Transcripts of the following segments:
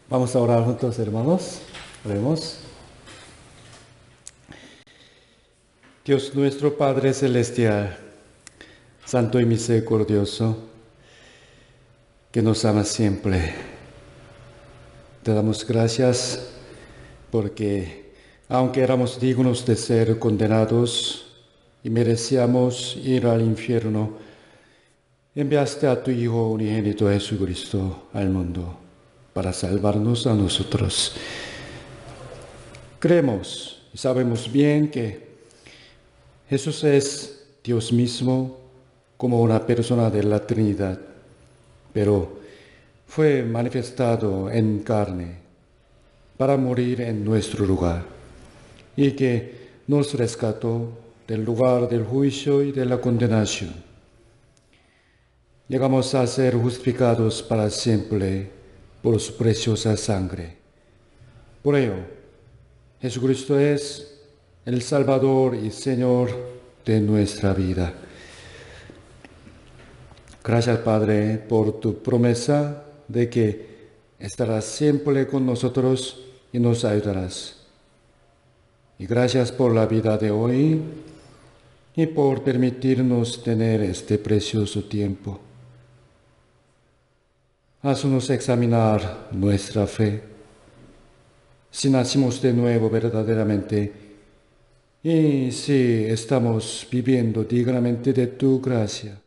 Vamos a orar juntos, hermanos. Oremos. Dios nuestro Padre Celestial, Santo y Misericordioso, que nos ama siempre, te damos gracias porque, aunque éramos dignos de ser condenados y merecíamos ir al infierno, enviaste a tu Hijo unigénito Jesucristo al mundo para salvarnos a nosotros. Creemos y sabemos bien que Jesús es Dios mismo como una persona de la Trinidad, pero fue manifestado en carne para morir en nuestro lugar y que nos rescató del lugar del juicio y de la condenación. Llegamos a ser justificados para siempre por su preciosa sangre. Por ello, Jesucristo es el Salvador y Señor de nuestra vida. Gracias, Padre, por tu promesa de que estarás siempre con nosotros y nos ayudarás. Y gracias por la vida de hoy y por permitirnos tener este precioso tiempo. Haznos examinar nuestra fe, si nacimos de nuevo verdaderamente y si estamos viviendo dignamente de tu gracia,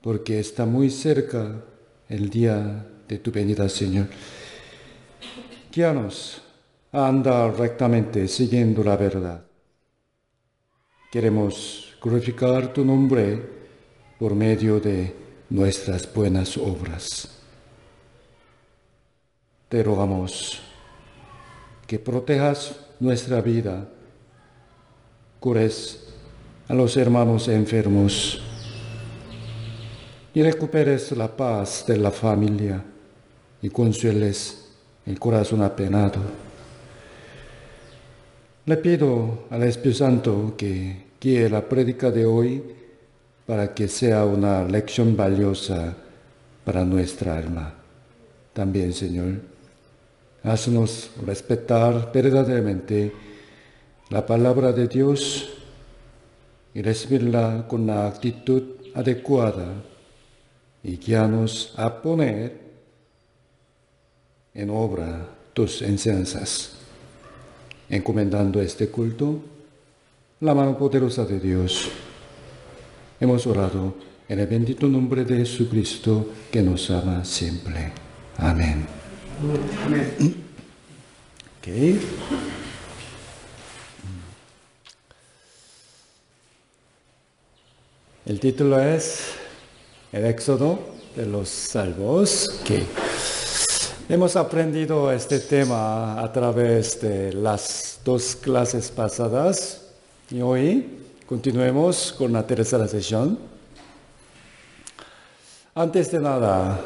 porque está muy cerca el día de tu venida, Señor. Guíanos a andar rectamente siguiendo la verdad. Queremos glorificar tu nombre por medio de nuestras buenas obras. Te rogamos que protejas nuestra vida, cures a los hermanos enfermos y recuperes la paz de la familia y consueles el corazón apenado. Le pido al Espíritu Santo que guíe la prédica de hoy para que sea una lección valiosa para nuestra alma. También, Señor, haznos respetar verdaderamente la palabra de Dios y recibirla con la actitud adecuada y guíanos a poner en obra tus enseñanzas, encomendando este culto la mano poderosa de Dios. Hemos orado en el bendito nombre de Jesucristo, que nos ama siempre. Amén. Amén. Okay. El título es El Éxodo de los Salvos. Okay. Hemos aprendido este tema a través de las dos clases pasadas y hoy continuemos con la tercera sesión. Antes de nada,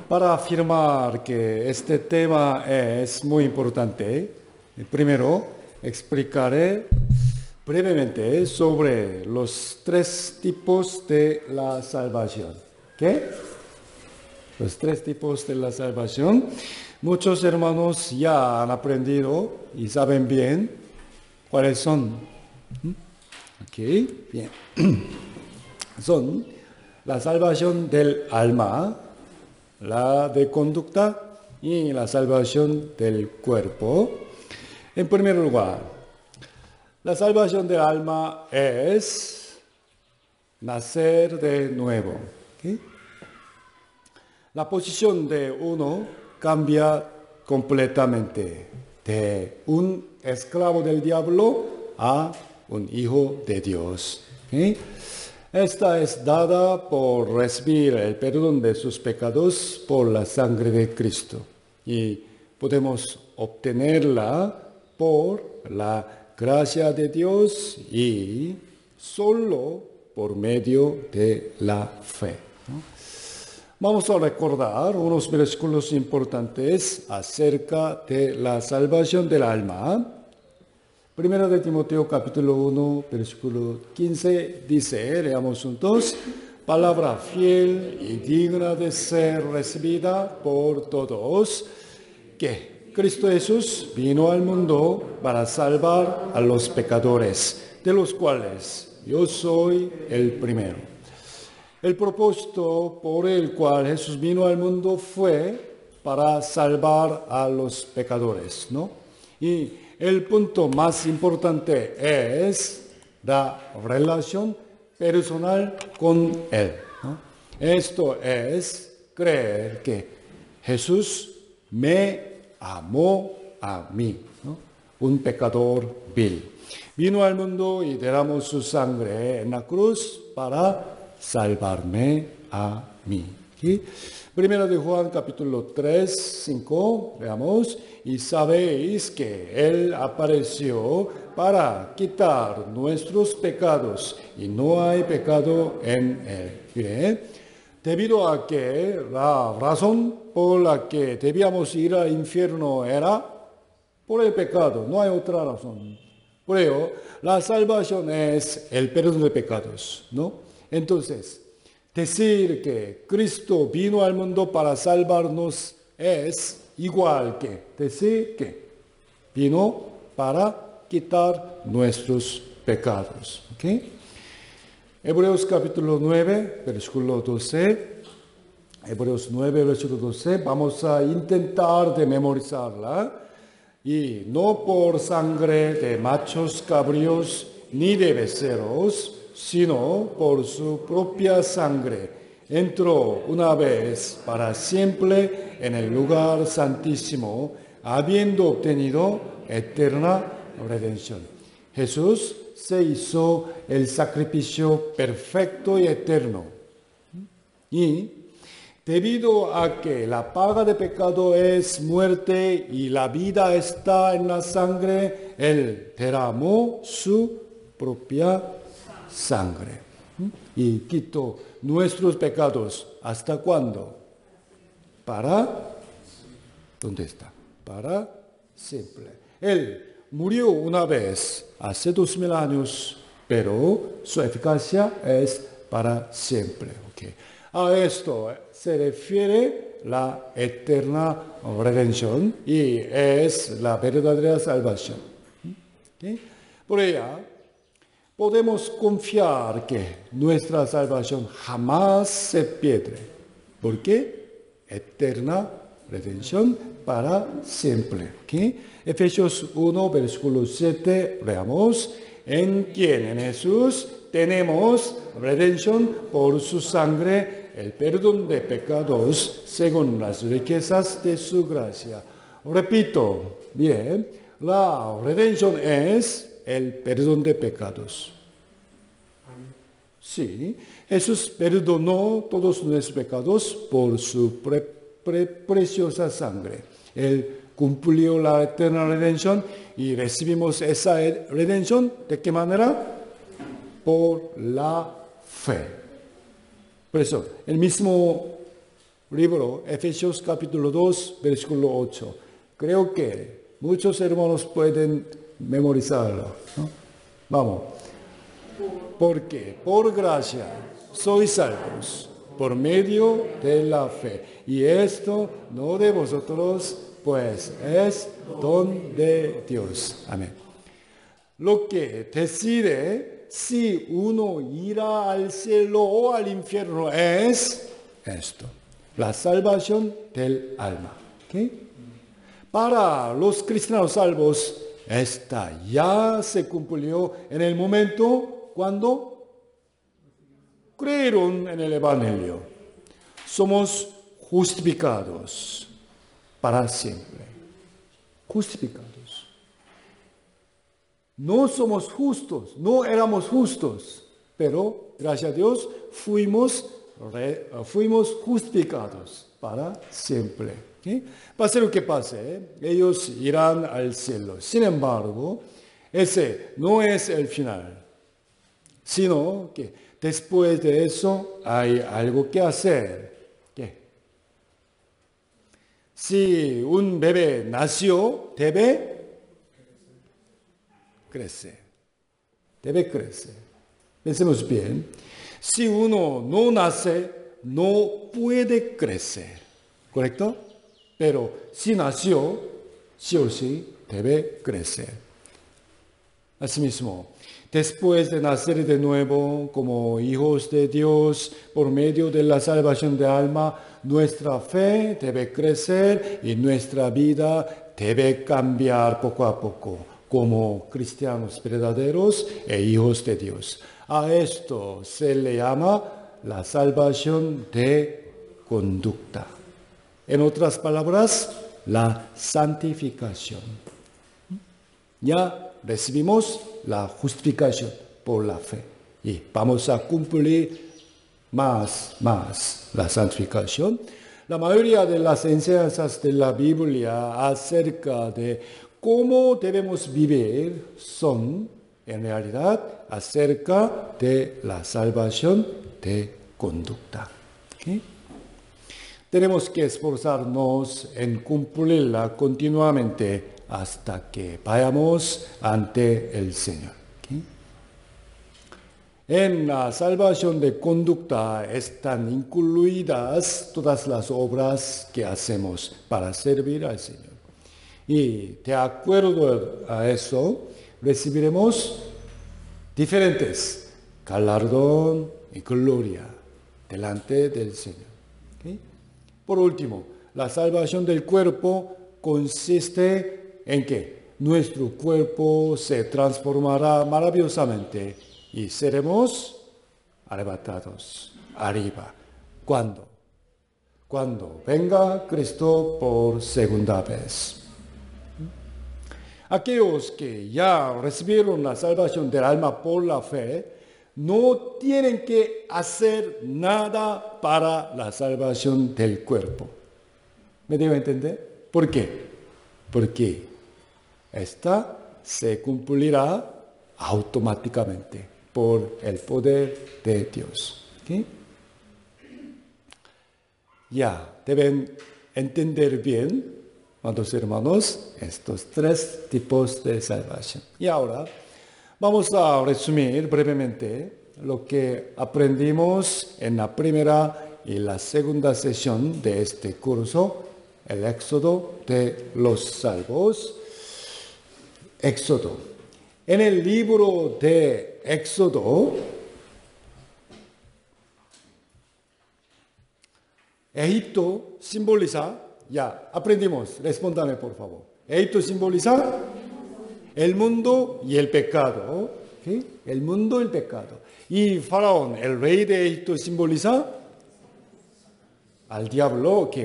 para afirmar que este tema es muy importante, primero explicaré brevemente sobre los tres tipos de la salvación. ¿Qué? Los tres tipos de la salvación. Muchos hermanos ya han aprendido y saben bien cuáles son. Ok, bien. Son la salvación del alma, la de conducta y la salvación del cuerpo. En primer lugar, la salvación del alma es nacer de nuevo. ¿Okay? La posición de uno cambia completamente de un esclavo del diablo a un hijo de Dios. ¿Okay? Esta es dada por recibir el perdón de sus pecados por la sangre de Cristo. Y podemos obtenerla por la gracia de Dios y solo por medio de la fe. Vamos a recordar unos versículos importantes acerca de la salvación del alma. Primera de Timoteo capítulo 1, versículo 15 dice, leamos juntos, palabra fiel y digna de ser recibida por todos, que Cristo Jesús vino al mundo para salvar a los pecadores, de los cuales yo soy el primero. El propósito por el cual Jesús vino al mundo fue para salvar a los pecadores, ¿no? Y el punto más importante es la relación personal con Él, ¿no? Esto es creer que Jesús me amó a mí, ¿no? Un pecador vil. Vino al mundo y derramó su sangre en la cruz para salvarme a mí. ¿Sí? Primera de Juan capítulo 3, 5, veamos. Y sabéis que Él apareció para quitar nuestros pecados y no hay pecado en Él. ¿Bien? Debido a que la razón por la que debíamos ir al infierno era por el pecado, no hay otra razón. Por ello, la salvación es el perdón de pecados, ¿no? Entonces, decir que Cristo vino al mundo para salvarnos es igual que decir que vino para quitar nuestros pecados. ¿Okay? Hebreos capítulo 9, versículo 12. Hebreos 9, versículo 12. Vamos a intentar de memorizarla. Y no por sangre de machos cabríos ni de becerros, sino por su propia sangre, entró una vez para siempre en el lugar santísimo, habiendo obtenido eterna redención. Jesús se hizo el sacrificio perfecto y eterno. Y debido a que la paga de pecado es muerte y la vida está en la sangre, Él derramó su propia sangre y quitó nuestros pecados. ¿Hasta cuándo? ¿Dónde está? Para siempre. Él murió una vez hace 2000 años, pero su eficacia es para siempre. Okay. A esto se refiere la eterna redención y es la verdadera salvación. ¿Okay? Por ella, podemos confiar que nuestra salvación jamás se pierde. ¿Por qué? Eterna redención para siempre. ¿Okay? Efesios 1, versículo 7, leamos. En quien, en Jesús, tenemos redención por su sangre, el perdón de pecados según las riquezas de su gracia. Repito, bien, la redención es el perdón de pecados. Sí, Jesús perdonó todos nuestros pecados por su preciosa sangre. Él cumplió la eterna redención y recibimos esa redención. ¿De qué manera? Por la fe. Por eso, el mismo libro, Efesios capítulo 2, versículo 8. Creo que muchos hermanos pueden memorizarlo, ¿no? Vamos. Porque por gracia sois salvos por medio de la fe. Y esto no de vosotros, pues es don de Dios. Amén. Lo que decide si uno irá al cielo o al infierno es esto: la salvación del alma. ¿Okay? Para los cristianos salvos, esta ya se cumplió en el momento cuando creyeron en el Evangelio. Somos justificados para siempre. Justificados. No somos justos, no éramos justos, pero gracias a Dios fuimos justificados para siempre. ¿Okay? Pase lo que pase, ellos irán al cielo. Sin embargo, ese no es el final, sino que después de eso hay algo que hacer. ¿Qué? Si un bebé nació, debe crecer. Debe crecer. Pensemos bien. Si uno no nace, no puede crecer, ¿correcto? Pero si nació, sí o sí debe crecer. Asimismo, después de nacer de nuevo como hijos de Dios por medio de la salvación de alma, nuestra fe debe crecer y nuestra vida debe cambiar poco a poco como cristianos verdaderos e hijos de Dios. A esto se le llama la salvación de conducta. En otras palabras, la santificación. Ya recibimos la justificación por la fe y vamos a cumplir más la santificación. La mayoría de las enseñanzas de la Biblia acerca de cómo debemos vivir son, en realidad, acerca de la salvación de conducta. ¿Okay? Tenemos que esforzarnos en cumplirla continuamente hasta que vayamos ante el Señor. ¿Okay? En la salvación de conducta están incluidas todas las obras que hacemos para servir al Señor. Y de acuerdo a eso, recibiremos diferentes galardón y gloria delante del Señor. ¿Okay? Por último, la salvación del cuerpo consiste en que nuestro cuerpo se transformará maravillosamente y seremos arrebatados arriba. ¿Cuándo? Cuando venga Cristo por segunda vez. Aquellos que ya recibieron la salvación del alma por la fe, no tienen que hacer nada para la salvación del cuerpo. ¿Me debo entender? ¿Por qué? Porque esta se cumplirá automáticamente por el poder de Dios. ¿Okay? Ya deben entender bien, amados hermanos, estos tres tipos de salvación. Y ahora vamos a resumir brevemente lo que aprendimos en la primera y la segunda sesión de este curso, el Éxodo de los salvos. Éxodo. En el libro de Éxodo, Egipto simboliza, ya aprendimos, respóndame por favor. Egipto simboliza el mundo y el pecado. ¿Sí? El mundo y el pecado. Y Faraón, el rey de Egipto, simboliza al diablo. ¿Ok?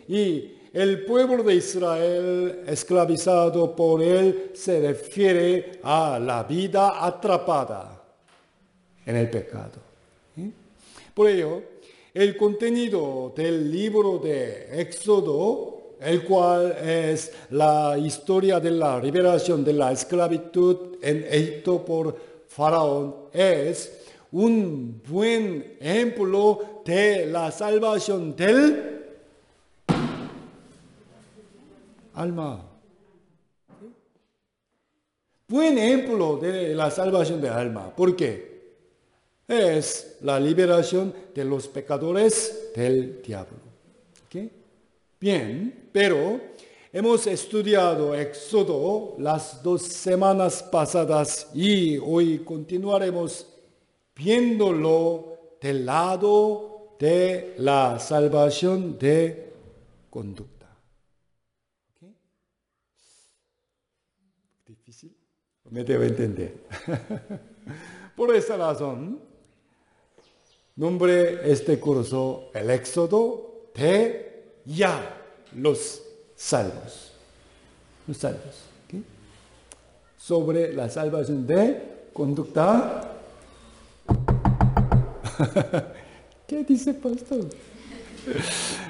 Y el pueblo de Israel, esclavizado por él, se refiere a la vida atrapada en el pecado. ¿Sí? Por ello, el contenido del libro de Éxodo, el cual es la historia de la liberación de la esclavitud en Egipto por Faraón, es un buen ejemplo de la salvación del alma. Buen ejemplo de la salvación del alma. ¿Por qué? Es la liberación de los pecadores del diablo. ¿Okay? Bien, pero hemos estudiado Éxodo las 2 semanas pasadas y hoy continuaremos viéndolo del lado de la salvación de conducta. ¿Okay? ¿Difícil? Me debo entender. Por esa razón, nombré este curso el Éxodo de ya los salvos. Los salvos. ¿Okay? Sobre la salvación de conducta. ¿Qué dice pastor?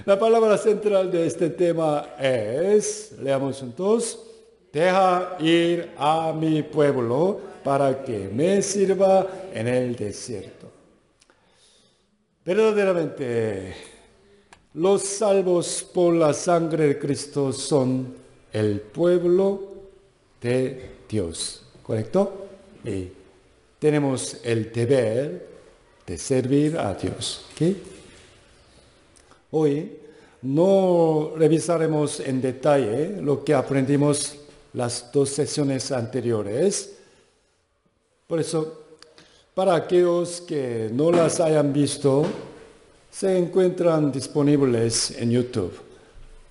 La palabra central de este tema es, leamos juntos, deja ir a mi pueblo para que me sirva en el desierto. Verdaderamente, los salvos por la sangre de Cristo son el pueblo de Dios, ¿correcto? Y tenemos el deber de servir a Dios. ¿Okay? Hoy no revisaremos en detalle lo que aprendimos las 2 sesiones anteriores. Por eso, para aquellos que no las hayan visto, se encuentran disponibles en YouTube.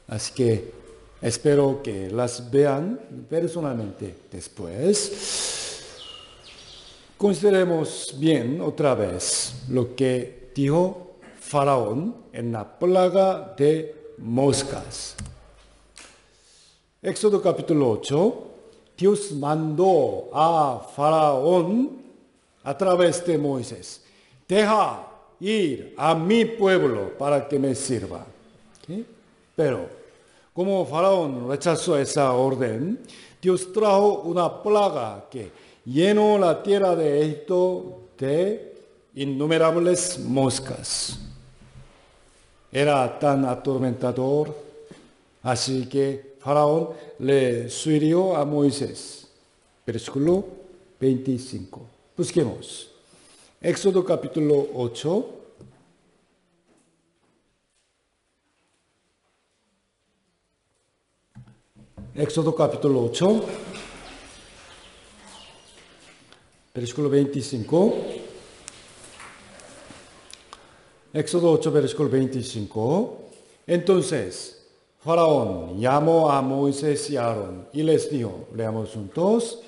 Así que espero que las vean personalmente después. Consideremos bien otra vez lo que dijo Faraón en la plaga de moscas. Éxodo capítulo 8, Dios mandó a Faraón a través de Moisés: deja ir a mi pueblo para que me sirva. ¿Okay? Pero como Faraón rechazó esa orden, Dios trajo una plaga que llenó la tierra de Egipto de innumerables moscas. Era tan atormentador, así que Faraón le sugirió a Moisés. Versículo 25. Busquemos. Éxodo capítulo 8. Éxodo capítulo 8. Versículo 25. Éxodo 8, versículo 25. Entonces, Faraón llamó a Moisés y a Aarón y les dijo, leamos juntos: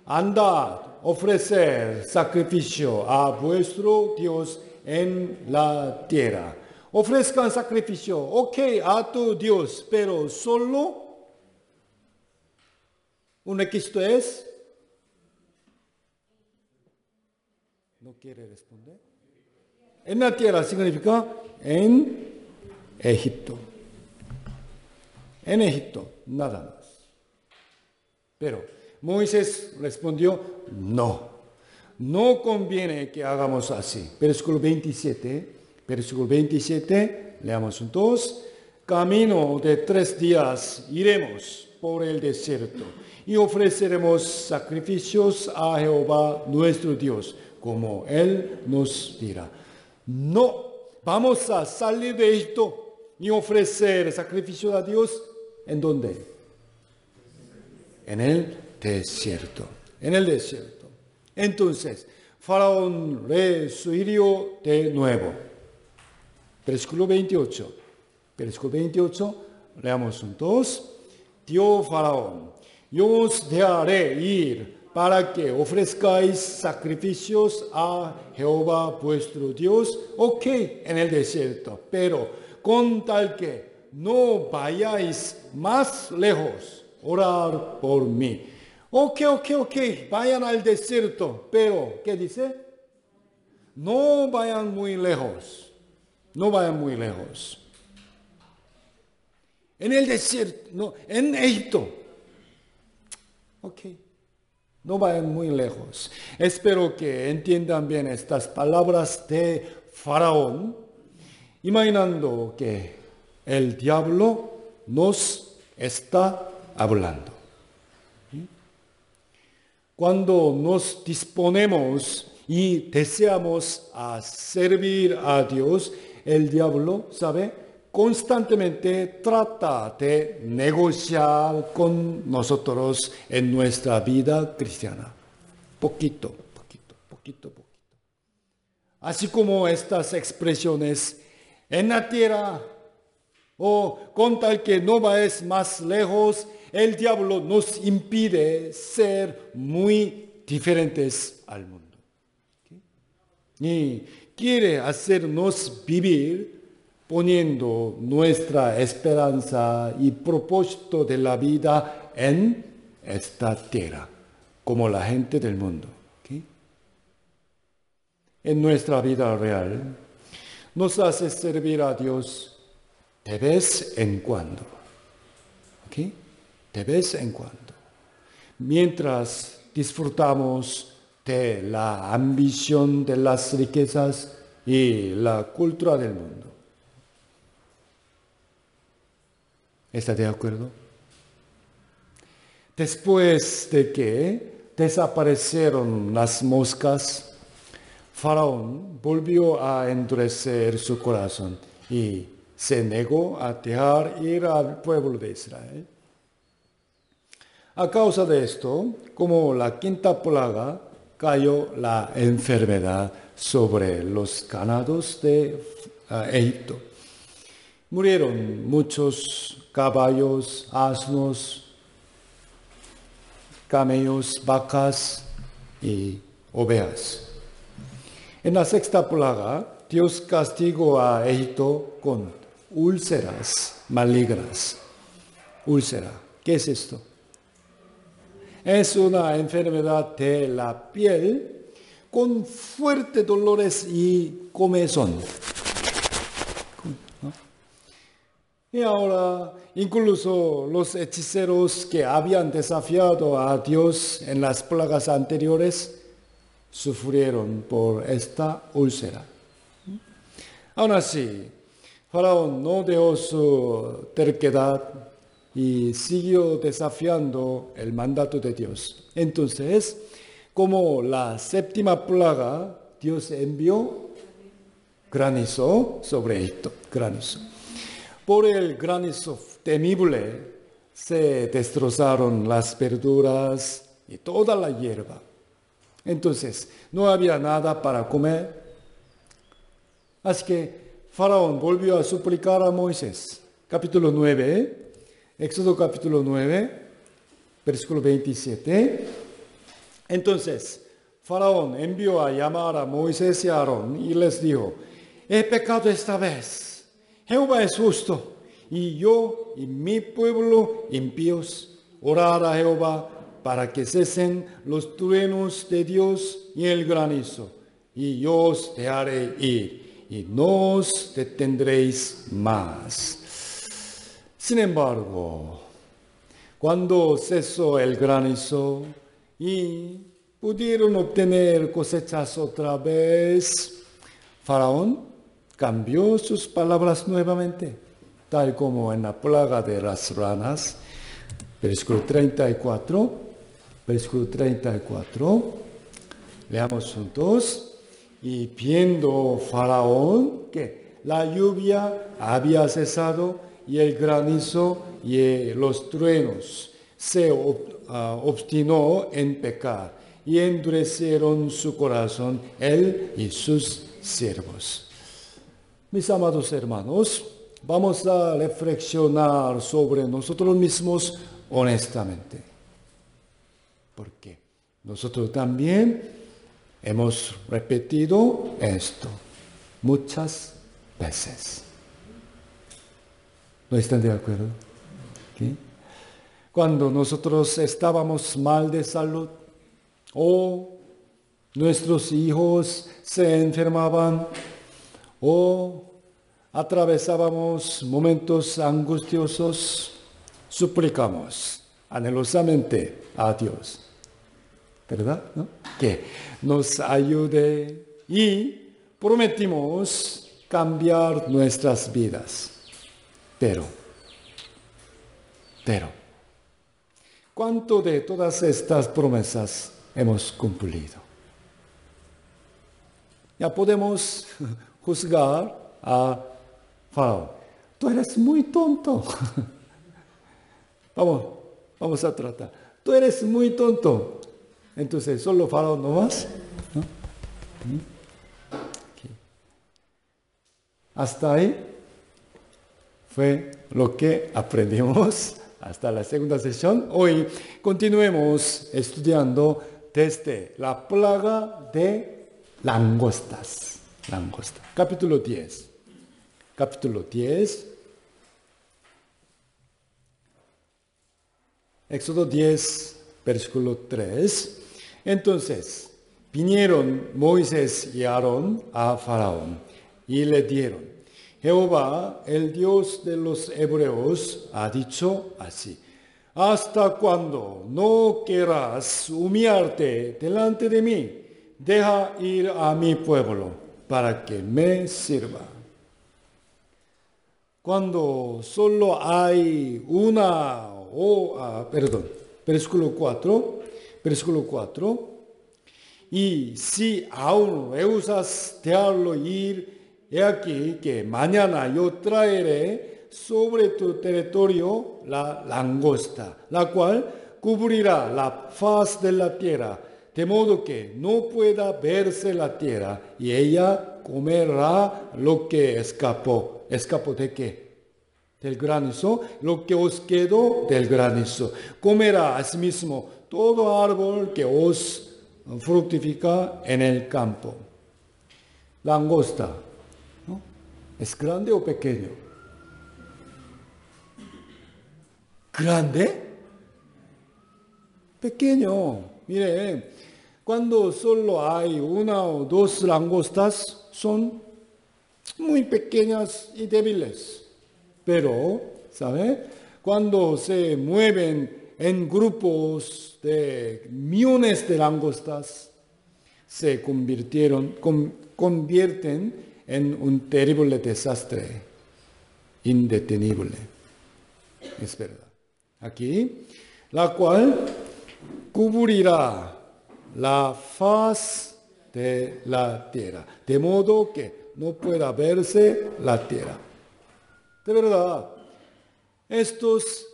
andad, ofrecer sacrificio a vuestro Dios en la tierra. Ofrezcan sacrificio, ok, a tu Dios, pero solo un requisito es. ¿No quiere responder? En la tierra significa en Egipto. En Egipto, nada más. Pero Moisés respondió: no conviene que hagamos así. Versículo 27, leamos juntos: camino de 3 días iremos por el desierto y ofreceremos sacrificios a Jehová nuestro Dios, como Él nos dirá. No, vamos a salir de Egipto y ofrecer sacrificio a Dios. ¿En dónde? En el desierto. En el desierto. Entonces, Faraón le sugirió de nuevo. Versículo 28. Versículo 28, leamos juntos. Dijo Faraón: yo os dejaré ir para que ofrezcáis sacrificios a Jehová vuestro Dios, ok, en el desierto, pero con tal que no vayáis más lejos, orar por mí. Ok, vayan al desierto, pero, ¿qué dice? No vayan muy lejos, En el desierto, no, en Egipto. Ok. No vayan muy lejos. Espero que entiendan bien estas palabras de Faraón, imaginando que el diablo nos está hablando. Cuando nos disponemos y deseamos a servir a Dios, el diablo, ¿sabe?, constantemente trata de negociar con nosotros en nuestra vida cristiana. Poquito. Así como estas expresiones: en la tierra, o con tal que no vayas más lejos, el diablo nos impide ser muy diferentes al mundo. ¿Okay? Y quiere hacernos vivir poniendo nuestra esperanza y propósito de la vida en esta tierra, como la gente del mundo. ¿Okay? En nuestra vida real, nos hace servir a Dios de vez en cuando. ¿Okay? De vez en cuando. Mientras disfrutamos de la ambición de las riquezas y la cultura del mundo. ¿Está de acuerdo? Después de que desaparecieron las moscas, Faraón volvió a endurecer su corazón y se negó a dejar ir al pueblo de Israel. A causa de esto, como la quinta plaga, cayó la enfermedad sobre los ganados de Egipto. Murieron muchos caballos, asnos, camellos, vacas y ovejas. En la sexta plaga, Dios castigó a Egipto con úlceras malignas. Úlcera, ¿qué es esto? Es una enfermedad de la piel con fuertes dolores y comezón. ¿No? Y ahora, incluso los hechiceros que habían desafiado a Dios en las plagas anteriores sufrieron por esta úlcera. Aún así, Faraón no dejó su terquedad y siguió desafiando el mandato de Dios. Entonces, como la séptima plaga, Dios envió granizo sobre Egipto. Granizo. Por el granizo temible se destrozaron las verduras y toda la hierba. Entonces, no había nada para comer. Así que Faraón volvió a suplicar a Moisés. Capítulo 9, Éxodo capítulo 9, versículo 27. Entonces, Faraón envió a llamar a Moisés y a Aarón y les dijo: he pecado esta vez. Jehová es justo, y yo y mi pueblo impíos. Orar a Jehová para que cesen los truenos de Dios y el granizo, y yo os dejaré ir, y no os detendréis más. Sin embargo, cuando cesó el granizo y pudieron obtener cosechas otra vez, Faraón cambió sus palabras nuevamente, tal como en la plaga de las ranas. Versículo 34. Versículo 34, leamos juntos. Y viendo Faraón que la lluvia había cesado y el granizo y los truenos, se obstinó en pecar y endurecieron su corazón él y sus siervos. Mis amados hermanos, vamos a reflexionar sobre nosotros mismos honestamente. Porque nosotros también hemos repetido esto muchas veces. ¿No están de acuerdo? ¿Sí? Cuando nosotros estábamos mal de salud o nuestros hijos se enfermaban o atravesábamos momentos angustiosos, suplicamos anhelosamente a Dios, ¿verdad? ¿No? Que nos ayude y prometimos cambiar nuestras vidas. Pero, ¿cuánto de todas estas promesas hemos cumplido? Ya podemos juzgar a Faraón. Tú eres muy tonto. Vamos a tratar. Tú eres muy tonto. Entonces, solo Faraón no más. ¿No? Okay. Hasta ahí fue lo que aprendimos hasta la segunda sesión. Hoy continuemos estudiando desde la plaga de langostas. Langosta. Capítulo 10. Capítulo 10. Éxodo 10, versículo 3. Entonces, vinieron Moisés y Aarón a Faraón y le dieron: Jehová, el Dios de los hebreos, ha dicho así: ¿hasta cuándo no querrás humillarte delante de mí? Deja ir a mi pueblo para que me sirva. Cuando solo hay versículo 4, y si aún rehusas dejarlo ir, he aquí que mañana yo traeré sobre tu territorio la langosta, la cual cubrirá la faz de la tierra, de modo que no pueda verse la tierra, y ella comerá lo que escapó. ¿Escapó de qué? Del granizo, lo que os quedó del granizo. Comerá asimismo todo árbol que os fructifica en el campo. Langosta, ¿no? ¿Es grande o pequeño? ¿Grande? Pequeño. Mire, cuando solo hay una o dos langostas, son muy pequeñas y débiles. Pero, ¿sabe? Cuando se mueven en grupos de millones de langostas, se convierten en un terrible desastre, indetenible. Es verdad. Aquí, la cual cubrirá la faz de la tierra, de modo que no pueda verse la tierra. De verdad, estos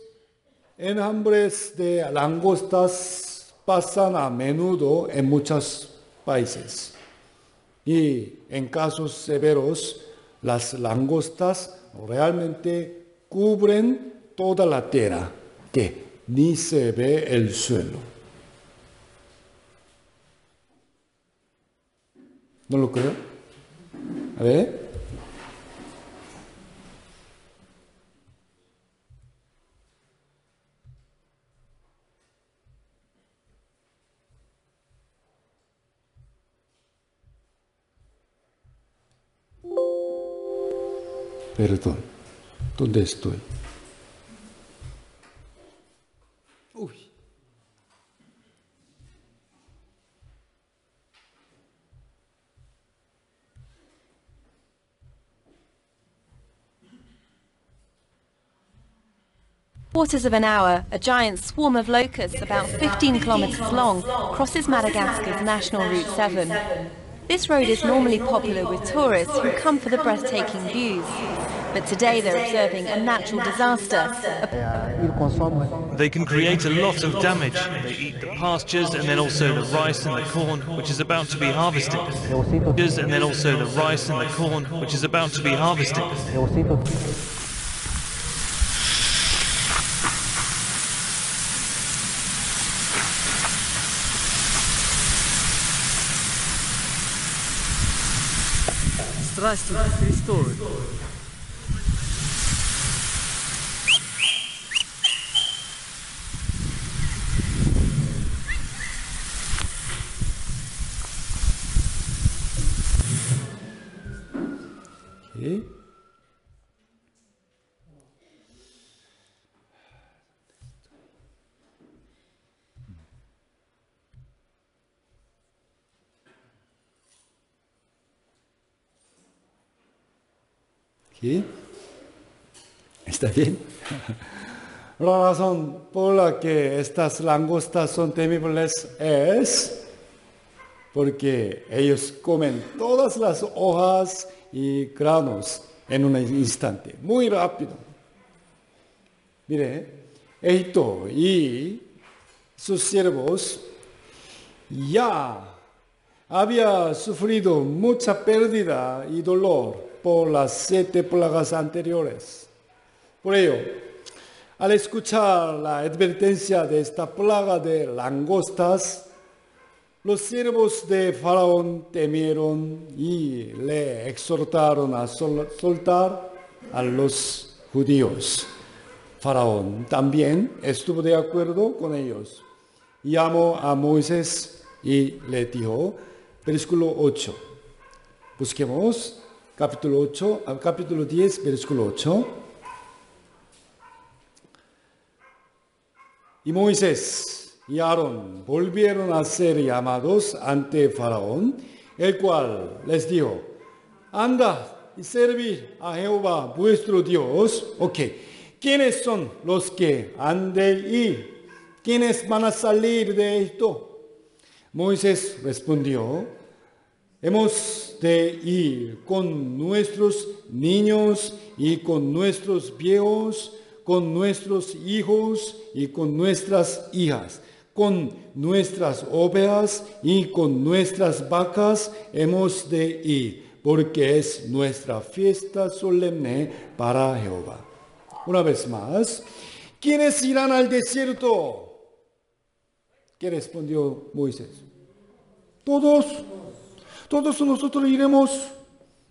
enjambres de langostas pasan a menudo en muchos países. Y en casos severos, las langostas realmente cubren toda la tierra, que ni se ve el suelo. ¿No lo creo? A ver. Perdón, ¿dónde estoy? Uy. Quarters of an hour, a giant swarm of locusts about 15 kilometers long crosses Madagascar's National Route 7. This road is normally popular with tourists who come for the breathtaking views. But today they're observing a natural disaster. They can create a lot of damage. They eat the pastures and then also the rice and the corn, which is about to be harvested. And then also the rice and the corn, which is about to be harvested. Здравствуйте, Христовы. Okay. ¿Sí? ¿Está bien? La razón por la que estas langostas son temibles es porque ellos comen todas las hojas y granos en un instante, muy rápido. Mire, Egipto y sus siervos ya había sufrido mucha pérdida y dolor por las 7 plagas anteriores. Por ello, al escuchar la advertencia de esta plaga de langostas, los siervos de Faraón temieron y le exhortaron a soltar a los judíos. Faraón también estuvo de acuerdo con ellos. Llamó a Moisés y le dijo, versículo 8. Busquemos capítulo 10, versículo 8. Y Moisés y Aarón volvieron a ser llamados ante Faraón, el cual les dijo, anda y servid a Jehová vuestro Dios. Ok, ¿quiénes son los que han de ir? ¿Quiénes van a salir de esto? Moisés respondió, hemos de ir con nuestros niños y con nuestros viejos, con nuestros hijos y con nuestras hijas, con nuestras ovejas y con nuestras vacas hemos de ir, porque es nuestra fiesta solemne para Jehová. Una vez más, ¿quiénes irán al desierto? ¿Qué respondió Moisés? Todos nosotros iremos,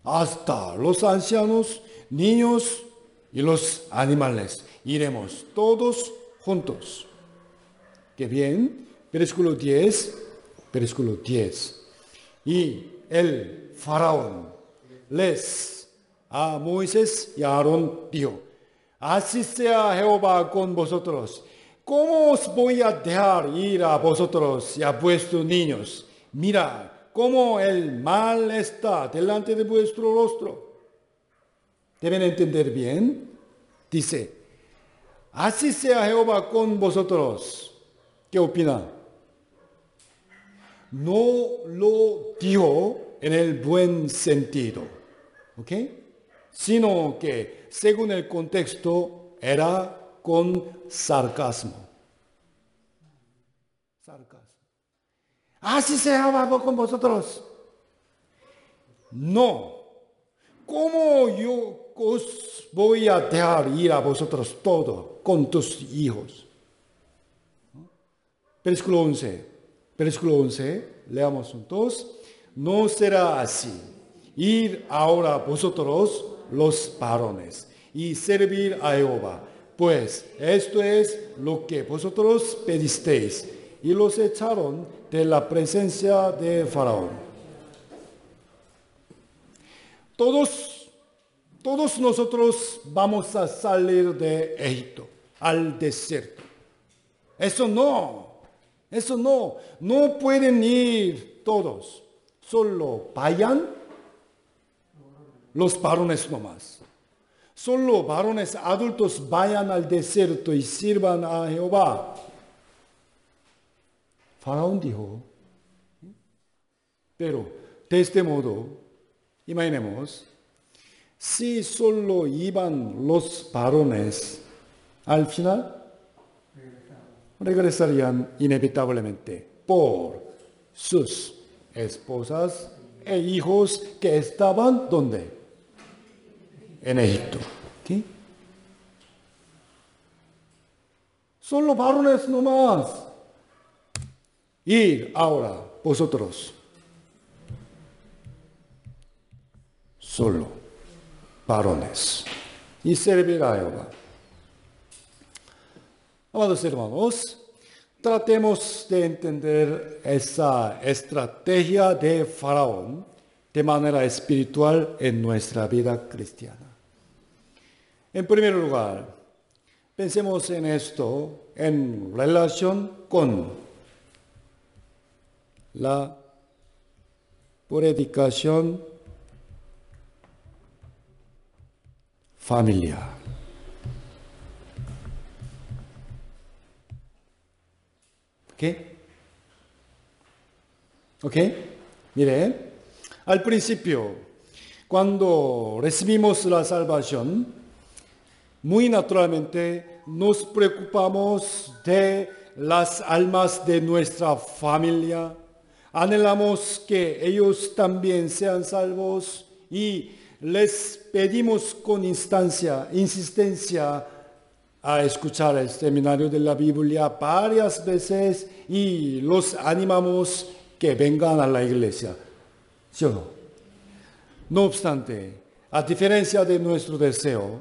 hasta los ancianos, niños y los animales. Iremos todos juntos. Qué bien. Versículo 10. Y el faraón a Moisés y a Aarón dijo, así sea Jehová con vosotros. ¿Cómo os voy a dejar ir a vosotros y a vuestros niños? Mira cómo el mal está delante de vuestro rostro. Deben entender bien. Dice, así sea Jehová con vosotros. ¿Qué opina? No lo dijo en el buen sentido, ¿ok? Sino que, según el contexto, era con sarcasmo. Así sea Jehová con vosotros. No. ¿Cómo yo os voy a dejar ir a vosotros todo con tus hijos? Versículo 11, leamos juntos. No será así. Ir ahora vosotros los varones y servir a Jehová, pues esto es lo que vosotros pedisteis. Y los echaron de la presencia de Faraón. Todos nosotros vamos a salir de Egipto al desierto. Eso no pueden ir todos. Solo vayan los varones nomás. Solo varones adultos vayan al desierto y sirvan a Jehová. Faraón dijo, pero de este modo, imaginemos, si solo iban los varones, al final regresarían inevitablemente por sus esposas e hijos que estaban, ¿dónde? En Egipto. ¿Sí? Solo varones nomás. Ir ahora vosotros. Solo varones. Y servir a Jehová. Amados hermanos, tratemos de entender esa estrategia de Faraón de manera espiritual en nuestra vida cristiana. En primer lugar, pensemos en esto en relación con la predicación familiar. ¿Ok? Mire, al principio, cuando recibimos la salvación, muy naturalmente nos preocupamos de las almas de nuestra familia. Anhelamos que ellos también sean salvos y les pedimos con insistencia a escuchar el seminario de la Biblia varias veces y los animamos que vengan a la iglesia. ¿Sí o no? No obstante, a diferencia de nuestro deseo,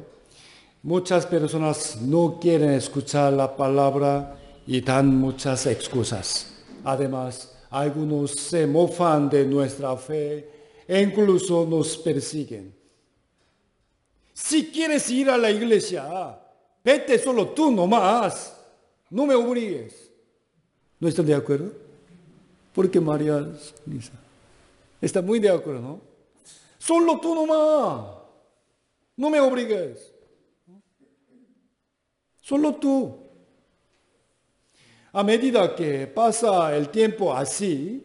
muchas personas no quieren escuchar la palabra y dan muchas excusas. Además, algunos se mofan de nuestra fe e incluso nos persiguen. Si quieres ir a la iglesia, vete solo tú nomás. No me obligues. ¿No están de acuerdo? Porque María Lisa está muy de acuerdo, ¿no? Solo tú nomás. No me obligues. Solo tú. A medida que pasa el tiempo así,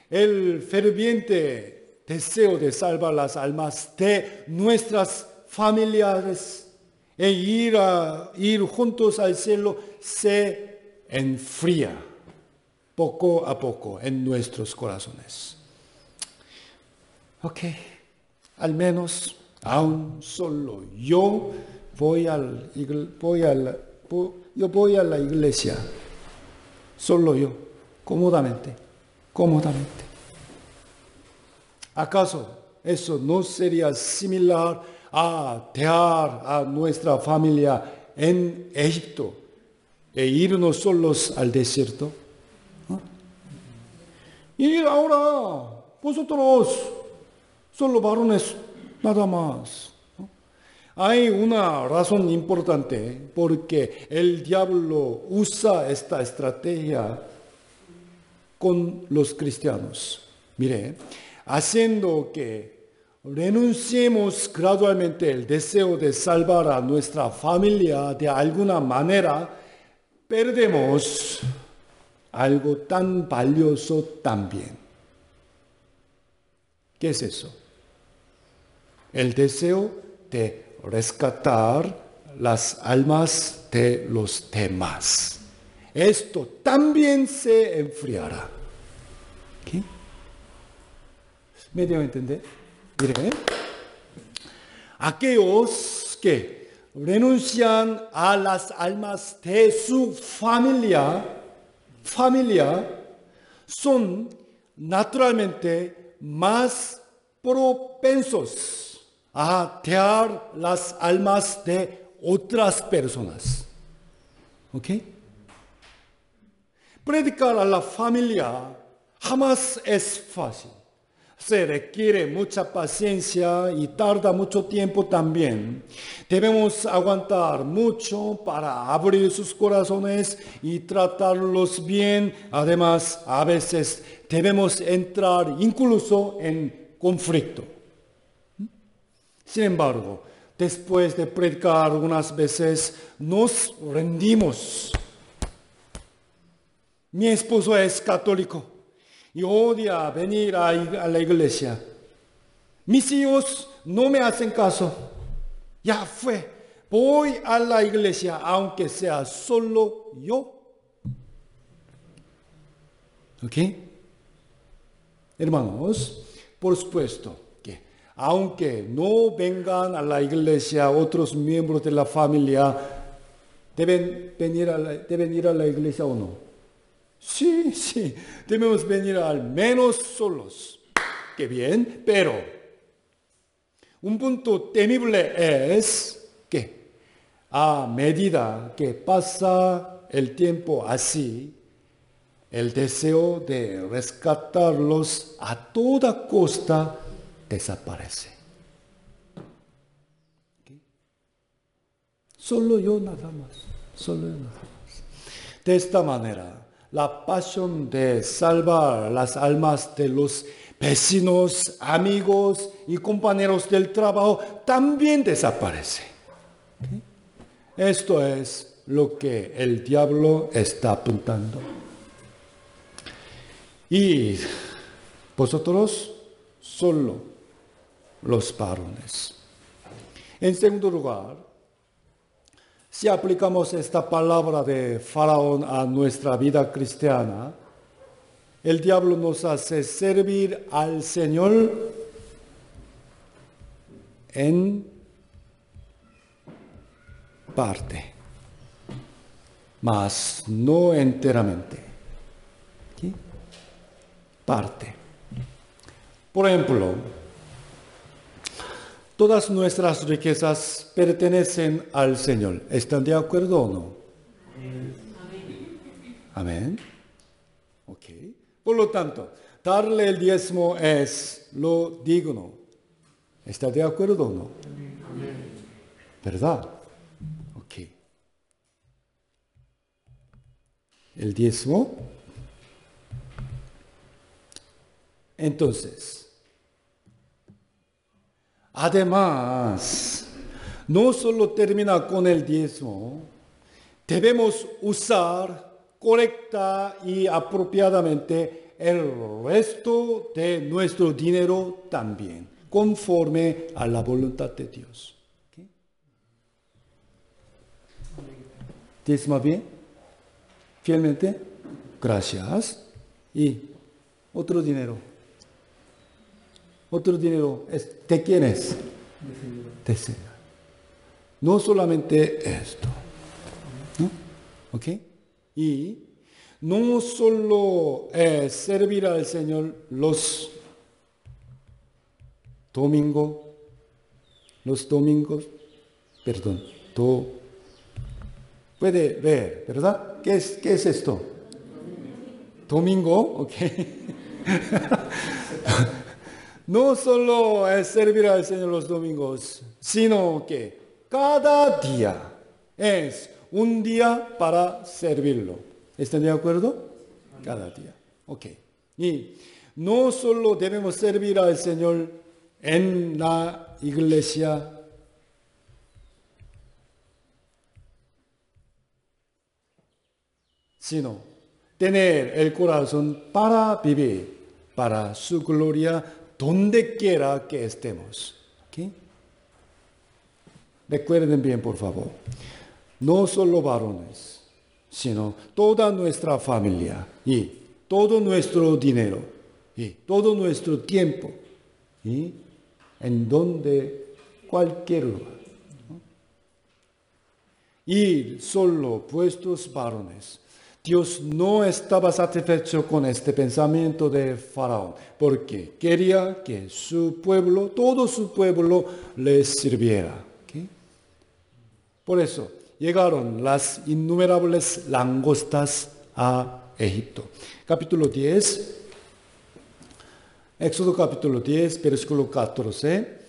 el ferviente deseo de salvar las almas de nuestras familiares e ir juntos al cielo se enfría poco a poco en nuestros corazones. Ok, al menos aún solo yo voy a la iglesia, solo yo, cómodamente. ¿Acaso eso no sería similar a dejar a nuestra familia en Egipto e irnos solos al desierto? Y ahora, vosotros, solo varones, nada más. Hay una razón importante porque el diablo usa esta estrategia con los cristianos. Mire, haciendo que renunciemos gradualmente el deseo de salvar a nuestra familia de alguna manera, perdemos algo tan valioso también. ¿Qué es eso? El deseo de rescatar las almas de los demás. Esto también se enfriará. ¿Qué? ¿Me debo entender? Mire, aquellos que renuncian a las almas de su familia son naturalmente más propensos a dejar las almas de otras personas. ¿Ok? Predicar a la familia jamás es fácil. Se requiere mucha paciencia y tarda mucho tiempo también. Debemos aguantar mucho para abrir sus corazones y tratarlos bien. Además, a veces debemos entrar incluso en conflicto. Sin embargo, después de predicar algunas veces, nos rendimos. Mi esposo es católico y odia venir a la iglesia. Mis hijos no me hacen caso. Ya fue. Voy a la iglesia aunque sea solo yo. ¿Ok? Hermanos, por supuesto que aunque no vengan a la iglesia otros miembros de la familia, ¿deben ir a la iglesia o no? Sí, debemos venir al menos solos. Qué bien, pero un punto temible es que a medida que pasa el tiempo así, el deseo de rescatarlos a toda costa desaparece. ¿Okay? Solo yo nada más. De esta manera, la pasión de salvar las almas de los vecinos, amigos y compañeros del trabajo también desaparece. ¿Okay? Esto es lo que el diablo está apuntando. Y vosotros solo los varones. En segundo lugar, si aplicamos esta palabra de Faraón a nuestra vida cristiana, el diablo nos hace servir al Señor en parte, mas no enteramente. ¿Sí? Parte. Por ejemplo, todas nuestras riquezas pertenecen al Señor. ¿Están de acuerdo o no? Amén. Ok. Por lo tanto, darle el diezmo es lo digno. ¿Está de acuerdo o no? ¿Verdad? Ok. El diezmo. Entonces, además, no solo termina con el diezmo, debemos usar correcta y apropiadamente el resto de nuestro dinero también, conforme a la voluntad de Dios. ¿Okay? ¿Diezma bien? ¿Fielmente? Gracias. Y otro dinero. Otro dinero, ¿de quién es? De Señor. No solamente esto. ¿No? ¿Ok? Y no solo servir al Señor los domingos, puede ver, ¿verdad? ¿Qué es esto? Domingo, ok. No solo es servir al Señor los domingos, sino que cada día es un día para servirlo. ¿Están de acuerdo? Cada día. Ok. Y no solo debemos servir al Señor en la iglesia, sino tener el corazón para vivir para su gloria donde quiera que estemos. ¿Okay? Recuerden bien, por favor. No solo varones, sino toda nuestra familia y todo nuestro dinero y todo nuestro tiempo y en donde cualquier lugar. Y solo puestos varones. Dios no estaba satisfecho con este pensamiento de Faraón, porque quería que su pueblo, todo su pueblo, les sirviera. ¿Okay? Por eso llegaron las innumerables langostas a Egipto. Capítulo 10, Éxodo capítulo 10, versículo 14.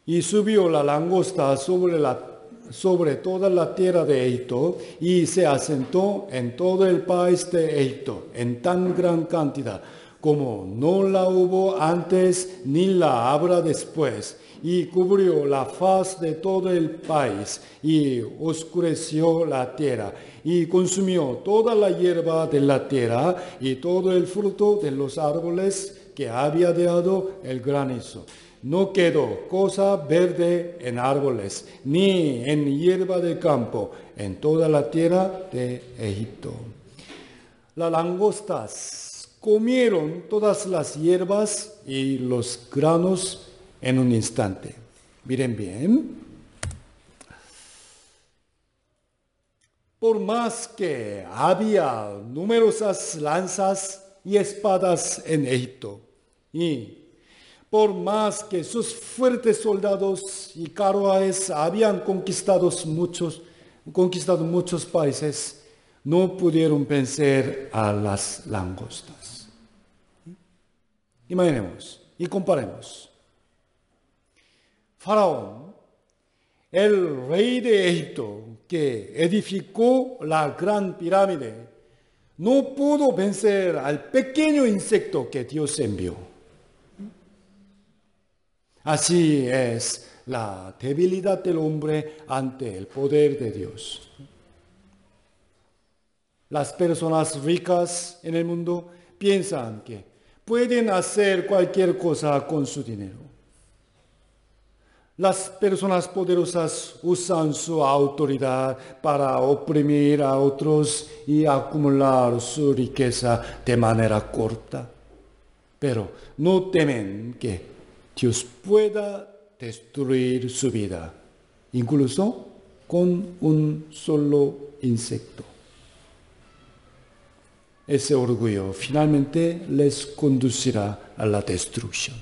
Y subió la langosta sobre toda la tierra de Egipto y se asentó en todo el país de Egipto en tan gran cantidad como no la hubo antes ni la habrá después, y cubrió la faz de todo el país y oscureció la tierra y consumió toda la hierba de la tierra y todo el fruto de los árboles que había dejado el granizo. No quedó cosa verde en árboles, ni en hierba del campo, en toda la tierra de Egipto. Las langostas comieron todas las hierbas y los granos en un instante. Miren bien. Por más que había numerosas lanzas y espadas en Egipto, y por más que sus fuertes soldados y carruajes habían conquistado muchos países, no pudieron vencer a las langostas. Imaginemos y comparemos. Faraón, el rey de Egipto que edificó la gran pirámide, no pudo vencer al pequeño insecto que Dios envió. Así es la debilidad del hombre ante el poder de Dios. Las personas ricas en el mundo piensan que pueden hacer cualquier cosa con su dinero. Las personas poderosas usan su autoridad para oprimir a otros y acumular su riqueza de manera corta. Pero no temen que Dios pueda destruir su vida, incluso con un solo insecto. Ese orgullo finalmente les conducirá a la destrucción.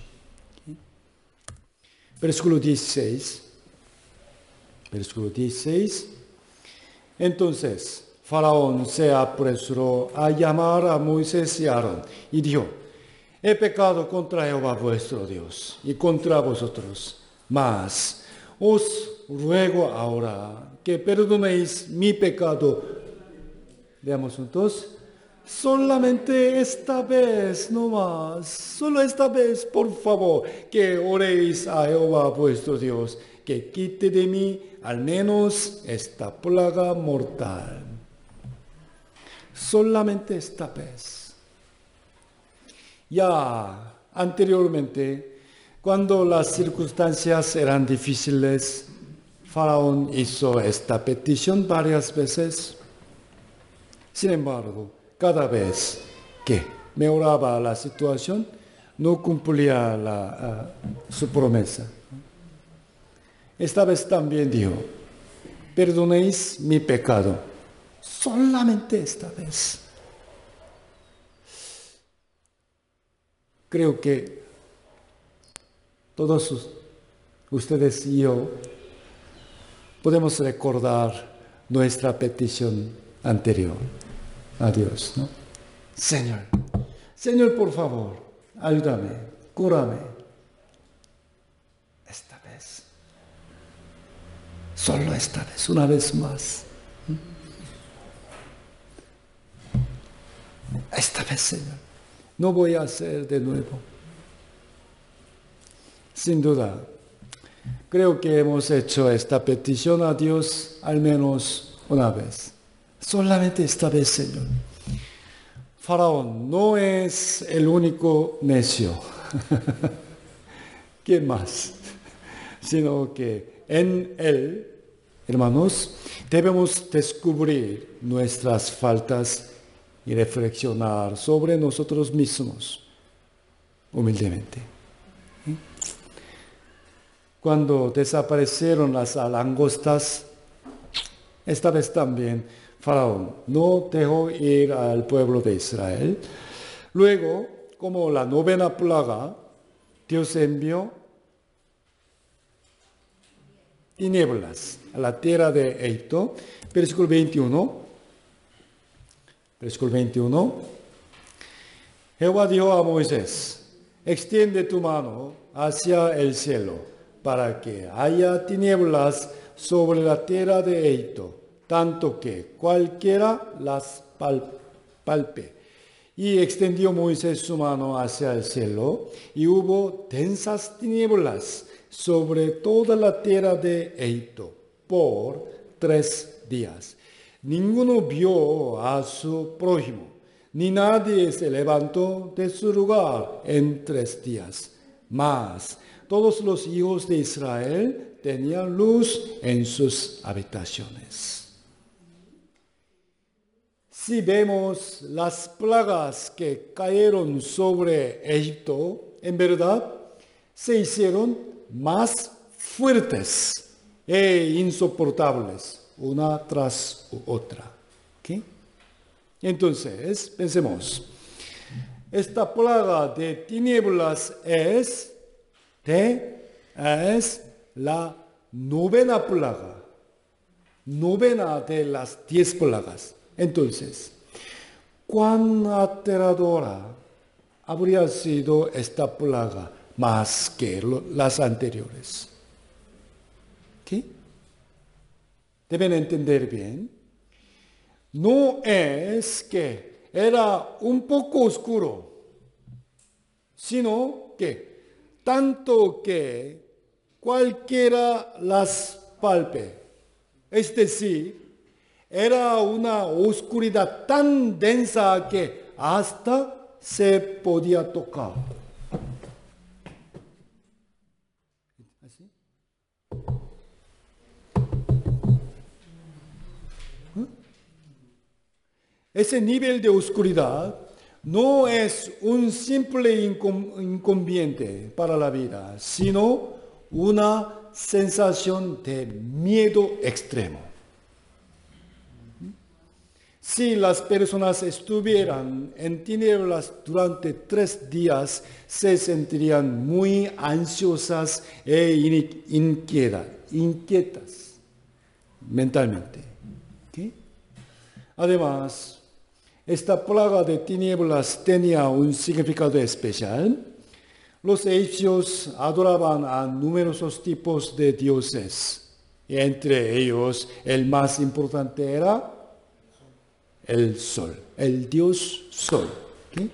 Versículo 16. Entonces Faraón se apresuró a llamar a Moisés y Aarón y dijo: he pecado contra Jehová vuestro Dios y contra vosotros, mas os ruego ahora que perdonéis mi pecado. Veamos juntos. Solamente esta vez, no más, solo esta vez, por favor, que oréis a Jehová vuestro Dios, que quite de mí al menos esta plaga mortal. solamente esta vez. Ya anteriormente, cuando las circunstancias eran difíciles, Faraón hizo esta petición varias veces. Sin embargo, cada vez que mejoraba la situación, no cumplía su promesa. Esta vez también dijo, perdonéis mi pecado, solamente esta vez. Creo que todos ustedes y yo podemos recordar nuestra petición anterior a Dios, ¿no? Señor, por favor, ayúdame, cúrame. Esta vez, solo esta vez, una vez más. Esta vez, Señor, no voy a hacer de nuevo. Sin duda, creo que hemos hecho esta petición a Dios al menos una vez. Solamente esta vez, Señor. Faraón no es el único necio. ¿Qué más? Sino que en él, hermanos, debemos descubrir nuestras faltas y reflexionar sobre nosotros mismos humildemente. Cuando desaparecieron las langostas, esta vez también Faraón no dejó ir al pueblo de Israel. Luego, como la 9ª plaga, Dios envió tinieblas a la tierra de Egipto. Versículo 21. Jehová dijo a Moisés, extiende tu mano hacia el cielo, para que haya tinieblas sobre la tierra de Egipto, tanto que cualquiera las palpe. Y extendió Moisés su mano hacia el cielo, y hubo densas tinieblas sobre toda la tierra de Egipto por 3 días. Ninguno vio a su prójimo, ni nadie se levantó de su lugar en 3 días. Mas todos los hijos de Israel tenían luz en sus habitaciones. Si vemos las plagas que cayeron sobre Egipto, en verdad se hicieron más fuertes e insoportables, una tras otra. ¿Okay? Entonces, pensemos, esta plaga de tinieblas es la 9ª plaga, 9ª de las 10 plagas. Entonces, ¿cuán aterradora habría sido esta plaga más que las anteriores? ¿Qué? Deben entender bien. No es que era un poco oscuro, sino que tanto que cualquiera las palpe. Es decir, era una oscuridad tan densa que hasta se podía tocar. ¿Así? Ese nivel de oscuridad no es un simple inconveniente para la vida, sino una sensación de miedo extremo. Si las personas estuvieran en tinieblas durante 3 días, se sentirían muy ansiosas e inquietas mentalmente. ¿Okay? Además, esta plaga de tinieblas tenía un significado especial. Los egipcios adoraban a numerosos tipos de dioses, y entre ellos el más importante era el sol, el dios sol. ¿Okay?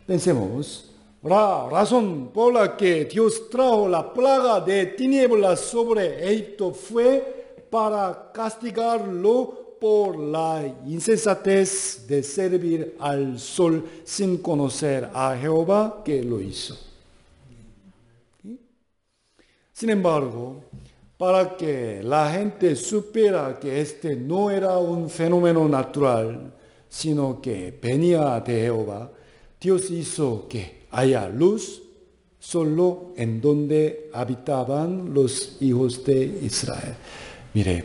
Pensemos, la razón por la que Dios trajo la plaga de tinieblas sobre Egipto fue para castigarlo por la insensatez de servir al sol sin conocer a Jehová que lo hizo. ¿Sí? Sin embargo, para que la gente supiera que este no era un fenómeno natural, sino que venía de Jehová, Dios hizo que haya luz solo en donde habitaban los hijos de Israel. Mire,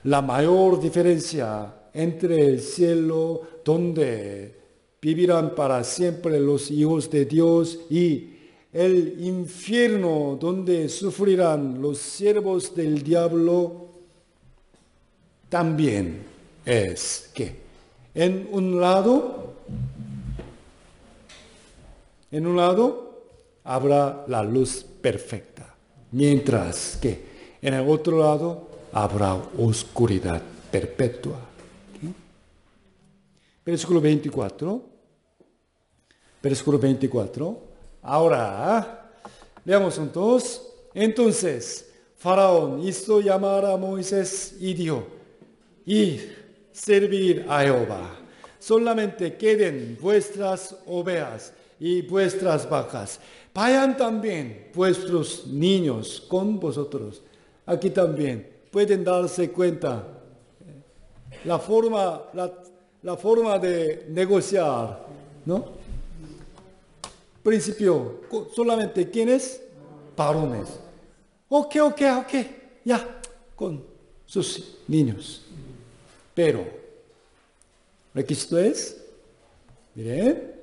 la mayor diferencia entre el cielo donde vivirán para siempre los hijos de Dios y el infierno donde sufrirán los siervos del diablo también es que en un lado habrá la luz perfecta, mientras que en el otro lado habrá oscuridad perpetua. ¿Sí? Versículo 24. Ahora, veamos juntos. Entonces, Faraón hizo llamar a Moisés y dijo, id, servir a Jehová. Solamente queden vuestras ovejas y vuestras vacas. Vayan también vuestros niños con vosotros. Aquí también pueden darse cuenta la forma de negociar, ¿no? Principio, solamente ¿quiénes? Varones. Ok, ya, con sus niños. Pero, requisito es, miren,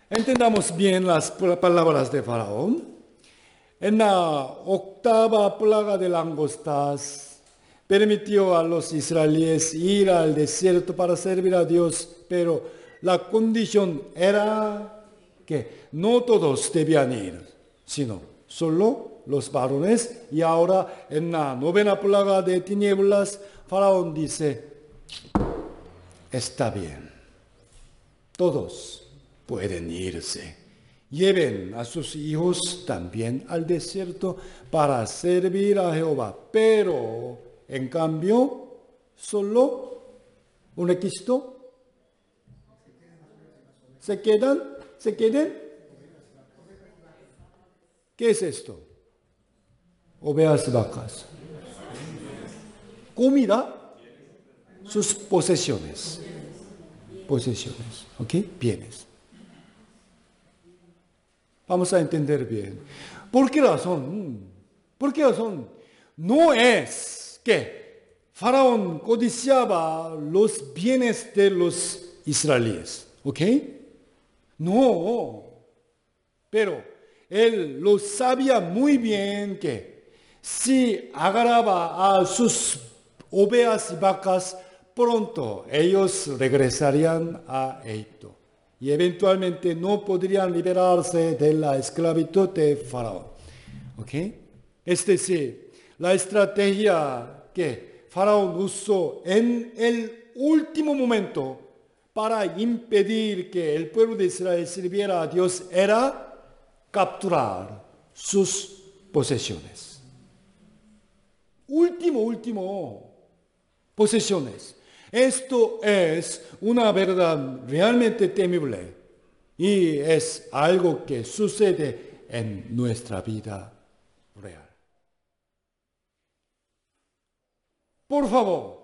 entendamos bien las palabras de Faraón. En la octava plaga de langostas, permitió a los israelíes ir al desierto para servir a Dios, pero la condición era que no todos debían ir, sino solo los varones. Y ahora en la novena plaga de tinieblas, Faraón dice, está bien, todos pueden irse. Lleven a sus hijos también al desierto para servir a Jehová. Pero, en cambio, solo un requisito. ¿Se queden? ¿Qué es esto? Ovejas y vacas. Comida, sus posesiones. ¿Ok? Bienes. Vamos a entender bien. ¿Por qué razón? No es que Faraón codiciaba los bienes de los israelíes. ¿Ok? No. Pero él lo sabía muy bien que si agarraba a sus ovejas y vacas, pronto ellos regresarían a Egipto. Y eventualmente no podrían liberarse de la esclavitud de Faraón. ¿Ok? Es decir, la estrategia que Faraón usó en el último momento para impedir que el pueblo de Israel sirviera a Dios era capturar sus posesiones. Último, posesiones. Esto es una verdad realmente temible y es algo que sucede en nuestra vida real. Por favor,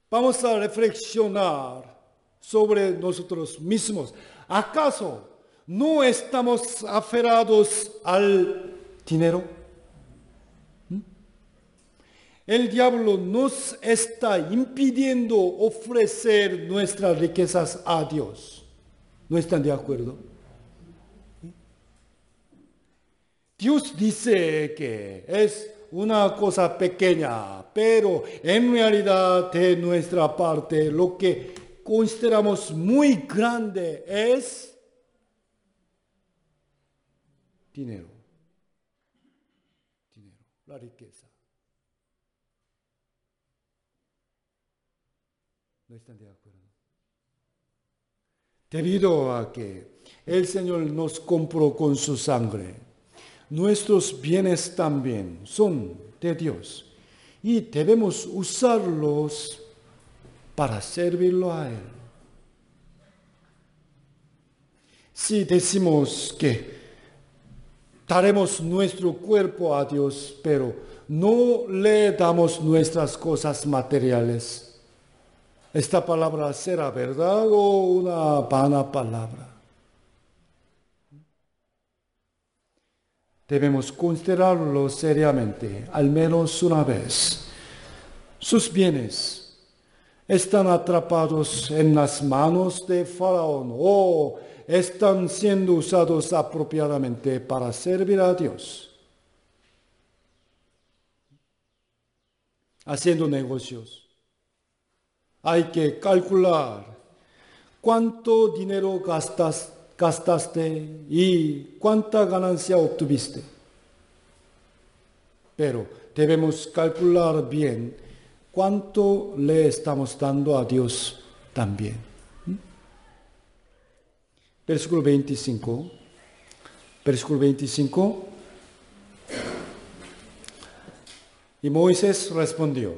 vamos a reflexionar sobre nosotros mismos. ¿Acaso no estamos aferrados al dinero? El diablo nos está impidiendo ofrecer nuestras riquezas a Dios. ¿No están de acuerdo? Dios dice que es una cosa pequeña, pero en realidad de nuestra parte lo que consideramos muy grande es dinero, la riqueza. ¿No están de acuerdo? Debido a que el Señor nos compró con su sangre, nuestros bienes también son de Dios. y debemos usarlos para servirlo a Él. Si decimos que daremos nuestro cuerpo a Dios, pero no le damos nuestras cosas materiales, ¿esta palabra será verdad o una vana palabra? Debemos considerarlo seriamente, al menos una vez. Sus bienes están atrapados en las manos de Faraón o están siendo usados apropiadamente para servir a Dios. Haciendo negocios, hay que calcular cuánto dinero gastaste y cuánta ganancia obtuviste. Pero debemos calcular bien cuánto le estamos dando a Dios también. Versículo 25. Versículo 25. Y Moisés respondió: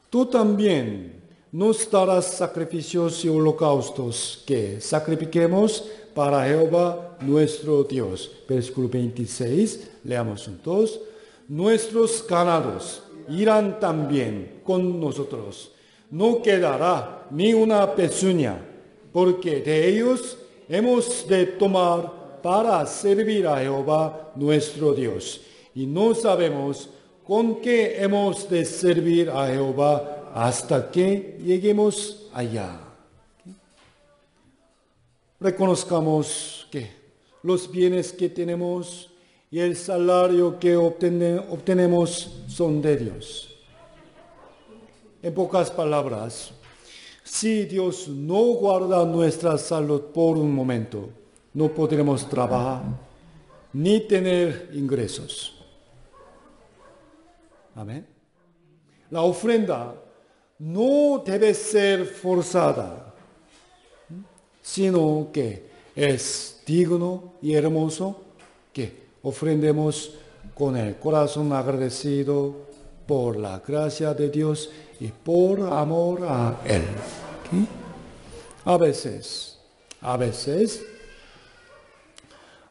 tú también nos darás sacrificios y holocaustos que sacrifiquemos para Jehová nuestro Dios. Versículo 26, leamos juntos. Nuestros ganados irán también con nosotros. No quedará ni una pezuña, porque de ellos hemos de tomar para servir a Jehová nuestro Dios. Y no sabemos con qué hemos de servir a Jehová hasta que lleguemos allá. Reconozcamos que los bienes que tenemos y el salario que obtenemos son de Dios. En pocas palabras, si Dios no guarda nuestra salud por un momento, no podremos trabajar ni tener ingresos. Amén. La ofrenda no debe ser forzada, sino que es digno y hermoso que ofrendemos con el corazón agradecido por la gracia de Dios y por amor a Él. ¿Okay? A veces,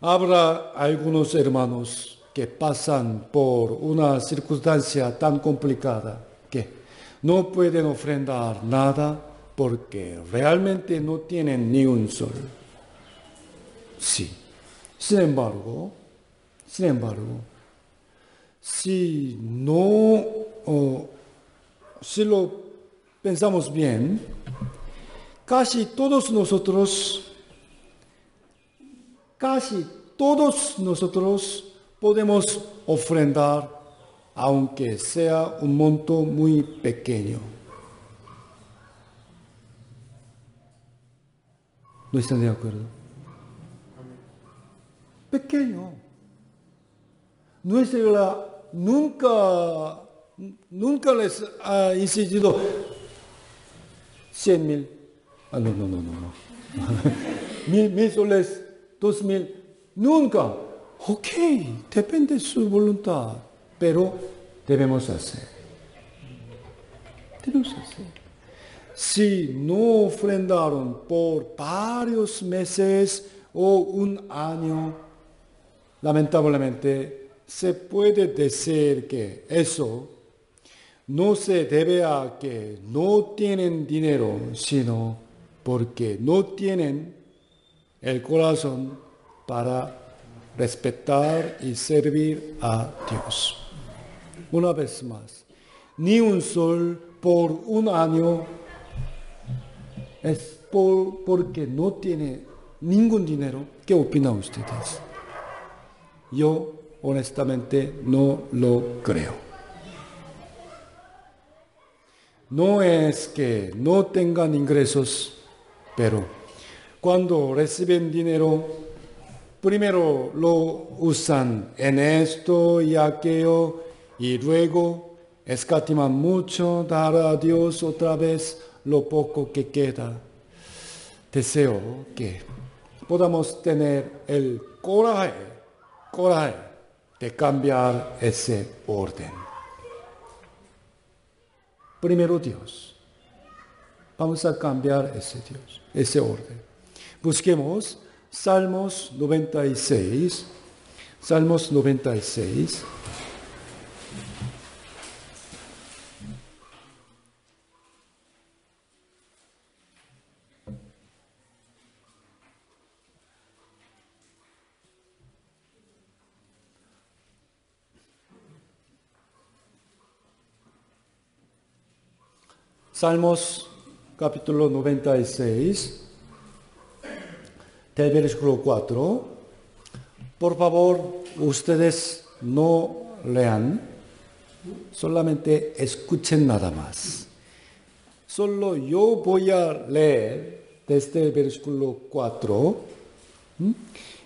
habrá algunos hermanos que pasan por una circunstancia tan complicada que no pueden ofrendar nada porque realmente no tienen ni un sol. Sí. Sin embargo, si lo pensamos bien, casi todos nosotros podemos ofrendar, aunque sea un monto muy pequeño. ¿No están de acuerdo? Pequeño. Nunca les ha insistido 100,000. No. 1,000 soles, 2,000. Nunca. Ok, depende de su voluntad, pero debemos hacer. Si no ofrendaron por varios meses o un año, lamentablemente se puede decir que eso no se debe a que no tienen dinero, sino porque no tienen el corazón para respetar y servir a Dios. Una vez más, ni un sol por un año es porque no tiene ningún dinero. ¿Qué opinan ustedes? Yo honestamente no lo creo. No es que no tengan ingresos, pero cuando reciben dinero, primero lo usan en esto y aquello y luego escatiman mucho, dar a Dios otra vez lo poco que queda. Deseo que podamos tener el coraje de cambiar ese orden. primero Dios. Vamos a cambiar ese orden. Busquemos Salmos 96. Salmos 96. Salmos capítulo 96, del versículo 4. Por favor, ustedes no lean, solamente escuchen nada más. Solo yo voy a leer desde el versículo 4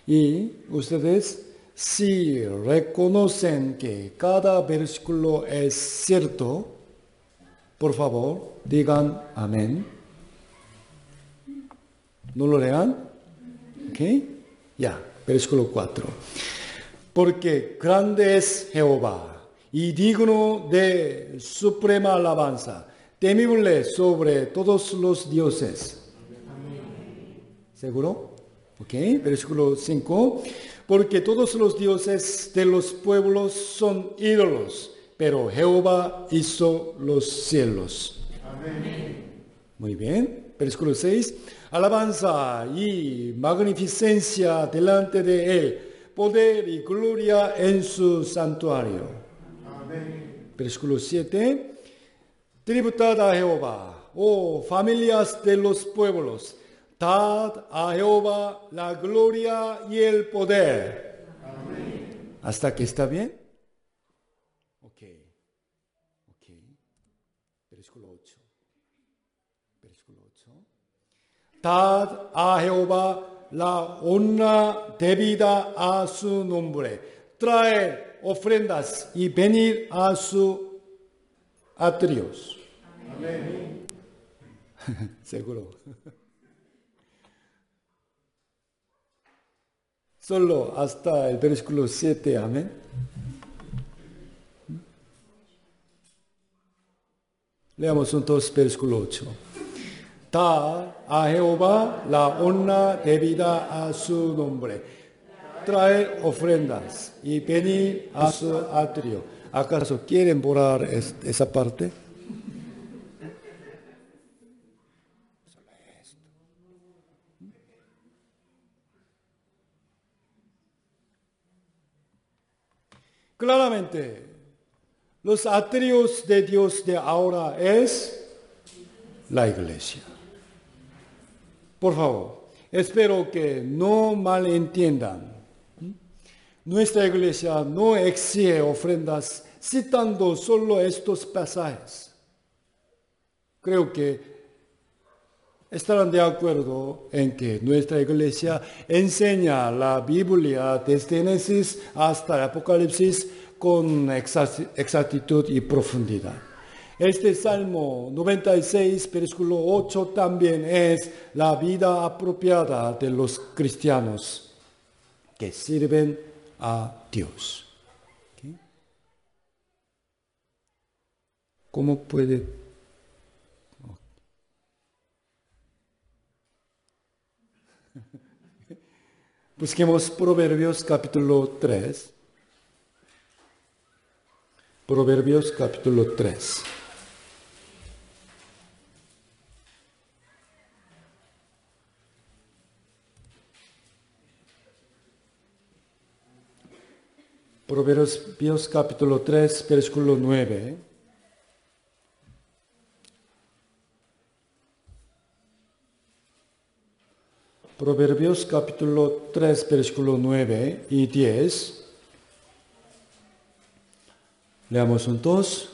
y ustedes si reconocen que cada versículo es cierto, por favor, digan amén. ¿No lo lean? ¿Ok? Ya, versículo 4. Porque grande es Jehová y digno de suprema alabanza, temible sobre todos los dioses. ¿Seguro? ¿Ok? Versículo 5. Porque todos los dioses de los pueblos son ídolos, pero Jehová hizo los cielos. Amén. Muy bien. Versículo 6. Alabanza y magnificencia delante de él, poder y gloria en su santuario. Amén. Versículo 7. Tributad a Jehová, oh familias de los pueblos, dad a Jehová la gloria y el poder. Amén. ¿Hasta aquí está bien? Versículo 8. Dad a Jehová la honra debida a su nombre. Traer ofrendas y venir a su atrios. Amén. Seguro. Solo hasta el versículo 7. Amén. Leamos juntos versículo 8. Da a Jehová la honra debida a su nombre. Traer ofrendas y venir a su atrio. ¿Acaso quieren borrar esa parte? Claramente, los atrios de Dios de ahora es la iglesia. Por favor, espero que no malentiendan. Nuestra iglesia no exige ofrendas citando solo estos pasajes. Creo que estarán de acuerdo en que nuestra iglesia enseña la Biblia desde Génesis hasta Apocalipsis con exactitud y profundidad. Este Salmo 96, versículo 8 también es la vida apropiada de los cristianos que sirven a Dios. ¿Okay? ¿Cómo puede? Busquemos Proverbios capítulo 3. Proverbios capítulo 3. Proverbios capítulo 3, versículo 9. Proverbios capítulo 3, versículo 9 y 10. Leamos juntos.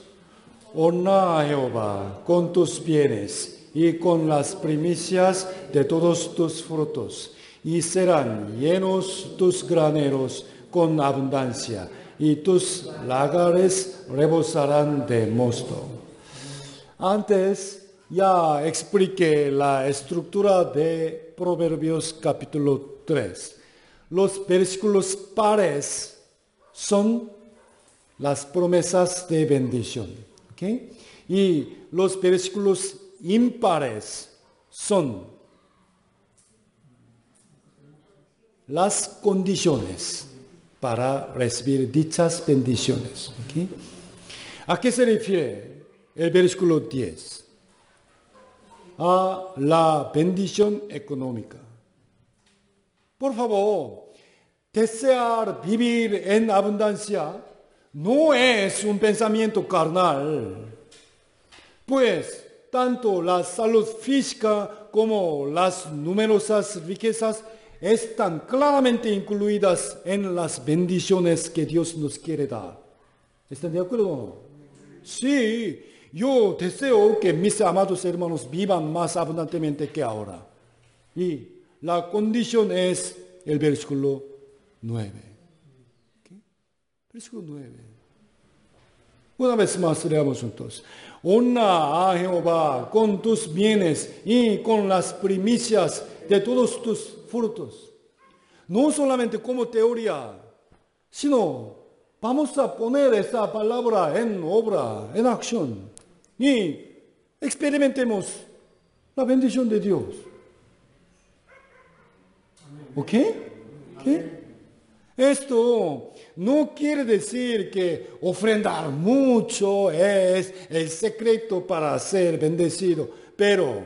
Honra a Jehová con tus bienes y con las primicias de todos tus frutos, y serán llenos tus graneros con abundancia, y tus lagares rebosarán de mosto. Antes ya expliqué la estructura de Proverbios capítulo 3. Los versículos pares son las promesas de bendición. ¿Okay? Y los versículos impares son las condiciones para recibir dichas bendiciones. ¿Okay? ¿A qué se refiere el versículo 10? A la bendición económica. Por favor, desear vivir en abundancia no es un pensamiento carnal, pues tanto la salud física como las numerosas riquezas están claramente incluidas en las bendiciones que Dios nos quiere dar. ¿Están de acuerdo? Sí, yo deseo que mis amados hermanos vivan más abundantemente que ahora. Y la condición es el versículo 9. ¿Okay? Versículo 9. Una vez más leamos juntos. Honra a Jehová con tus bienes y con las primicias de todos tus frutos. No solamente como teoría, sino vamos a poner esta palabra en obra, en acción. Y experimentemos la bendición de Dios. ¿Ok? ¿Okay? Esto no quiere decir que ofrendar mucho es el secreto para ser bendecido, pero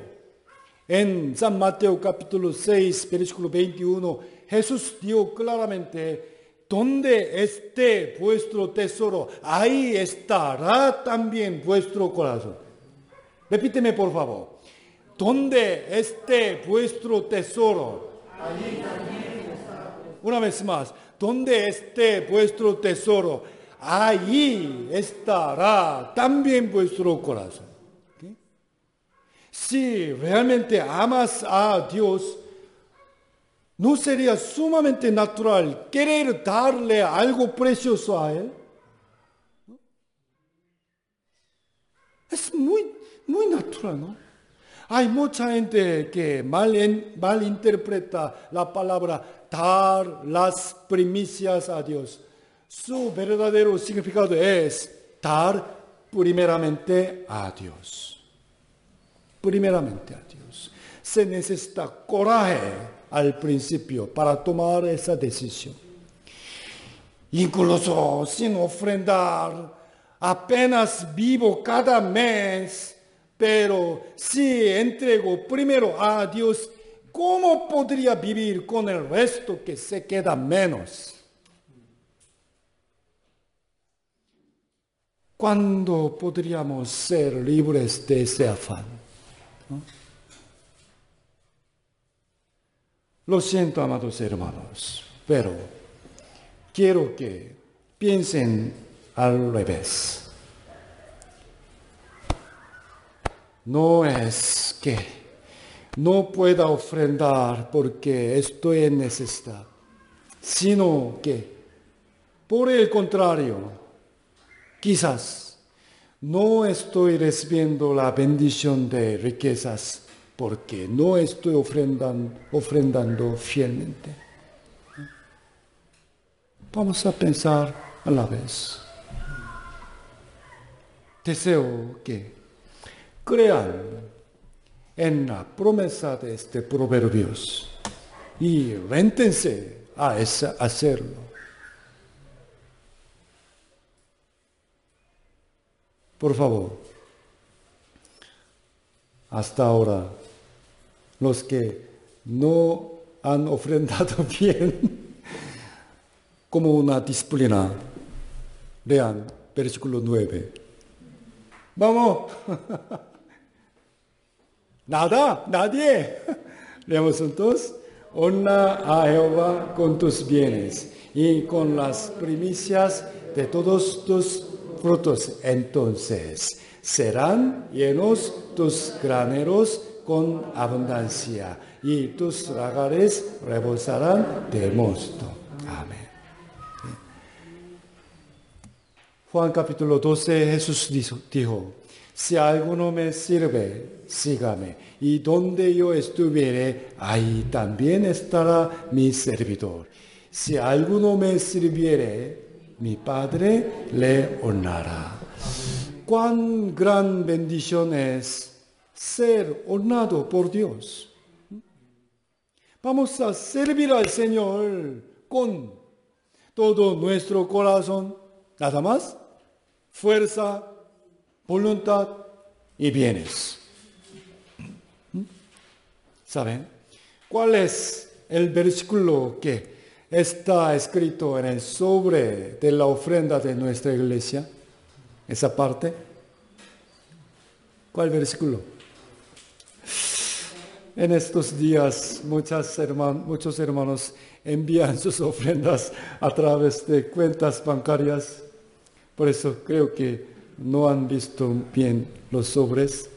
en San Mateo capítulo 6, versículo 21, Jesús dijo claramente, donde esté vuestro tesoro, ahí estará también vuestro corazón. Repíteme por favor. Donde esté vuestro tesoro, allí también estará. Una vez más. Donde esté vuestro tesoro, allí estará también vuestro corazón. ¿Okay? Si realmente amas a Dios, ¿no sería sumamente natural querer darle algo precioso a Él? ¿No? Es muy natural, ¿no? Hay mucha gente que malinterpreta la palabra dar las primicias a Dios. Su verdadero significado es dar primeramente a Dios. Primeramente a Dios. Se necesita coraje al principio para tomar esa decisión. Incluso sin ofrendar, apenas vivo cada mes, pero si entrego primero a Dios, ¿cómo podría vivir con el resto que se queda menos? ¿Cuándo podríamos ser libres de ese afán? ¿No? Lo siento, amados hermanos, pero quiero que piensen al revés. No es que no pueda ofrendar porque estoy en necesidad, sino que, por el contrario, quizás no estoy recibiendo la bendición de riquezas porque no estoy ofrendando fielmente. Vamos a pensar a la vez. Deseo que crean en la promesa de este proverbios y réntense a hacerlo. Por favor, hasta ahora, los que no han ofrendado bien, como una disciplina, vean versículo 9. Vamos. Nada, nadie. Leamos juntos. Honra a Jehová con tus bienes y con las primicias de todos tus frutos. Entonces serán llenos tus graneros con abundancia y tus lagares rebosarán de mosto. Amén. Juan capítulo 12, Jesús dijo, si alguno me sirve, sígame, y donde yo estuviere, ahí también estará mi servidor. Si alguno me sirviere, mi Padre le honrará. cuán gran bendición es ser honrado por Dios. Vamos a servir al Señor con todo nuestro corazón, nada más, fuerza, voluntad y bienes. ¿Saben cuál es el versículo que está escrito en el sobre de la ofrenda de nuestra iglesia? Esa parte. ¿Cuál versículo? En estos días muchos hermanos envían sus ofrendas a través de cuentas bancarias. Por eso creo que no han visto bien los sobres.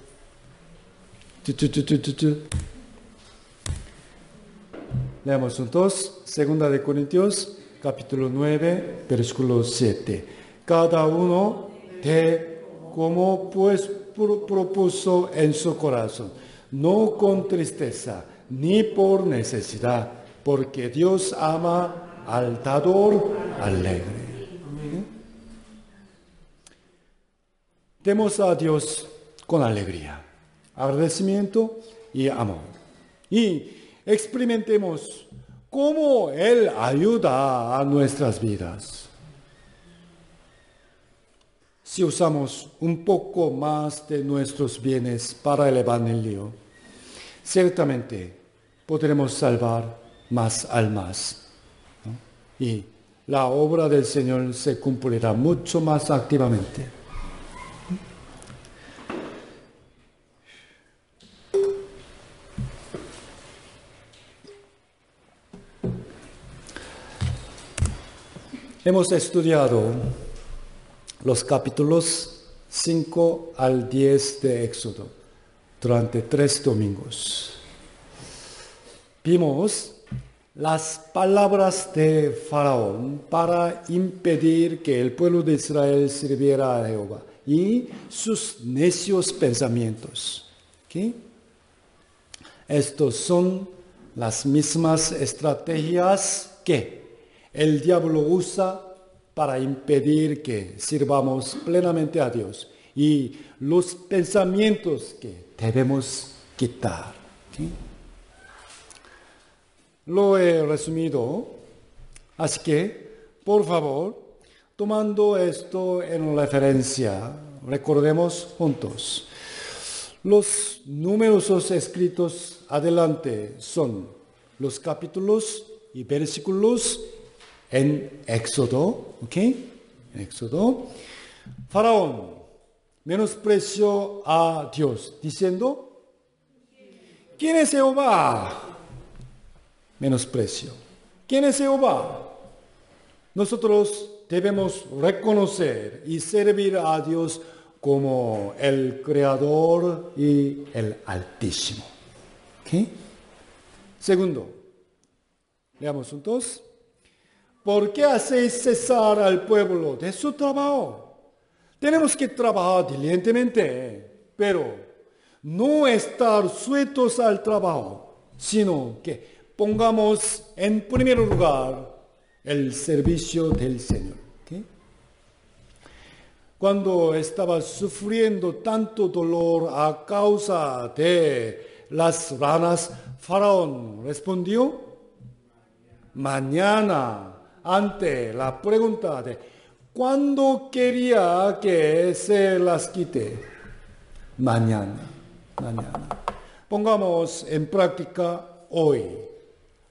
Leamos juntos, 2 de Corintios, capítulo 9, versículo 7. Cada uno de como pues propuso en su corazón, no con tristeza, ni por necesidad, porque Dios ama al dador alegre. Demos a Dios con alegría, agradecimiento y amor. Y experimentemos cómo Él ayuda a nuestras vidas. Si usamos un poco más de nuestros bienes para el Evangelio, ciertamente podremos salvar más almas, ¿no? Y la obra del Señor se cumplirá mucho más activamente. Hemos estudiado los capítulos 5 al 10 de Éxodo durante 3 domingos. Vimos las palabras de Faraón para impedir que el pueblo de Israel sirviera a Jehová y sus necios pensamientos. ¿Okay? Estos son las mismas estrategias que el diablo usa para impedir que sirvamos plenamente a Dios y los pensamientos que debemos quitar. ¿Okay? Lo he resumido, así que, por favor, tomando esto en referencia, recordemos juntos. Los numerosos escritos adelante son los capítulos y versículos en Éxodo, ¿ok? En Éxodo. Faraón menospreció a Dios, diciendo, ¿quién es Jehová? Menosprecio. ¿Quién es Jehová? Nosotros debemos reconocer y servir a Dios como el Creador y el Altísimo. ¿Ok? Segundo, leamos juntos. ¿Por qué hacéis cesar al pueblo de su trabajo? Tenemos que trabajar diligentemente, pero no estar sujetos al trabajo, sino que pongamos en primer lugar el servicio del Señor. ¿Okay? Cuando estaba sufriendo tanto dolor a causa de las ranas, Faraón respondió, mañana, ante la pregunta de ¿cuándo quería que se las quite? Mañana. Pongamos en práctica hoy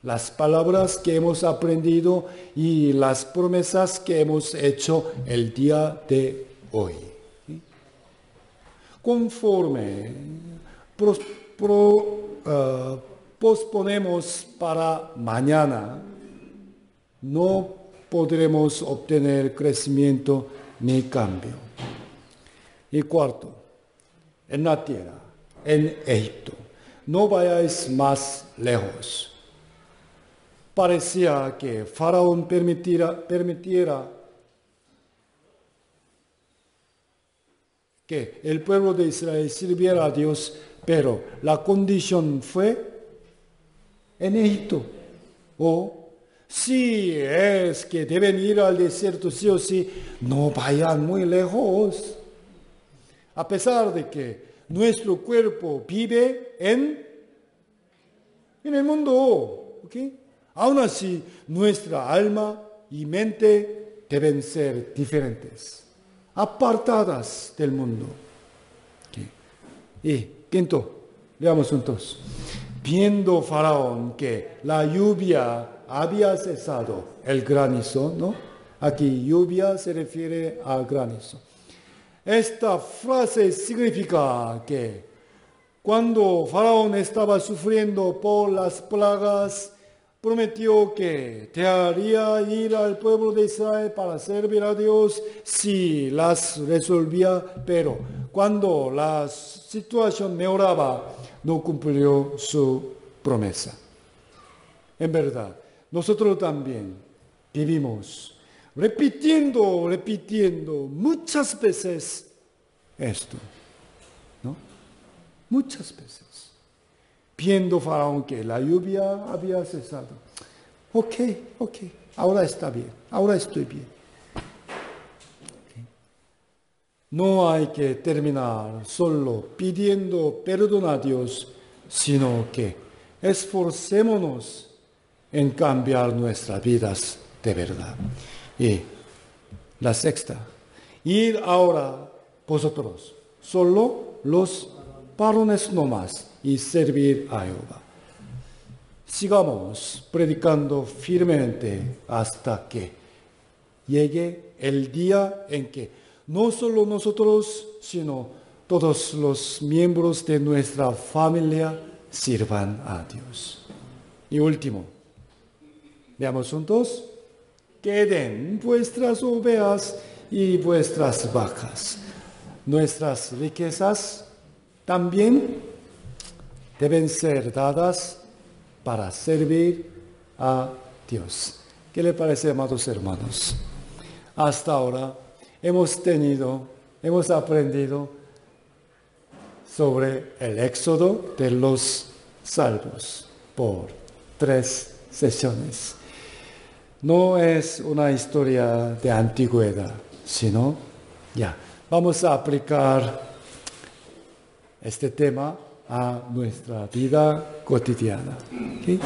las palabras que hemos aprendido y las promesas que hemos hecho el día de hoy. Conforme posponemos para mañana, no podremos obtener crecimiento ni cambio. Y cuarto, en la tierra, en Egipto, no vayáis más lejos. Parecía que Faraón permitiera que el pueblo de Israel sirviera a Dios, pero la condición fue en Egipto. O si es que deben ir al desierto sí o sí, no vayan muy lejos. a pesar de que nuestro cuerpo vive en el mundo, ¿ok? Aún así, nuestra alma y mente deben ser diferentes, apartadas del mundo. ¿Ok? Y quinto, leamos juntos. Viendo Faraón que la lluvia había cesado, el granizo, ¿no? Aquí lluvia se refiere al granizo. Esta frase significa que cuando Faraón estaba sufriendo por las plagas, prometió que te haría ir al pueblo de Israel para servir a Dios si las resolvía, pero cuando la situación mejoraba, no cumplió su promesa. En verdad, nosotros también vivimos repitiendo muchas veces esto, ¿no? Muchas veces. Viendo Faraón que la lluvia había cesado. Ok, ahora está bien, ahora estoy bien. Okay. No hay que terminar solo pidiendo perdón a Dios, sino que esforcémonos en cambiar nuestras vidas de verdad. Y la sexta, ir ahora vosotros, solo los varones no más, y servir a Jehová. Sigamos predicando firmemente hasta que llegue el día en que no solo nosotros, sino todos los miembros de nuestra familia sirvan a Dios. Y último, veamos juntos. Queden vuestras ovejas y vuestras vacas. Nuestras riquezas también deben ser dadas para servir a Dios. ¿Qué le parece, amados hermanos? Hasta ahora hemos aprendido sobre el éxodo de los salvos por 3 sesiones. No es una historia de antigüedad, sino vamos a aplicar este tema a nuestra vida cotidiana. ¿Okay?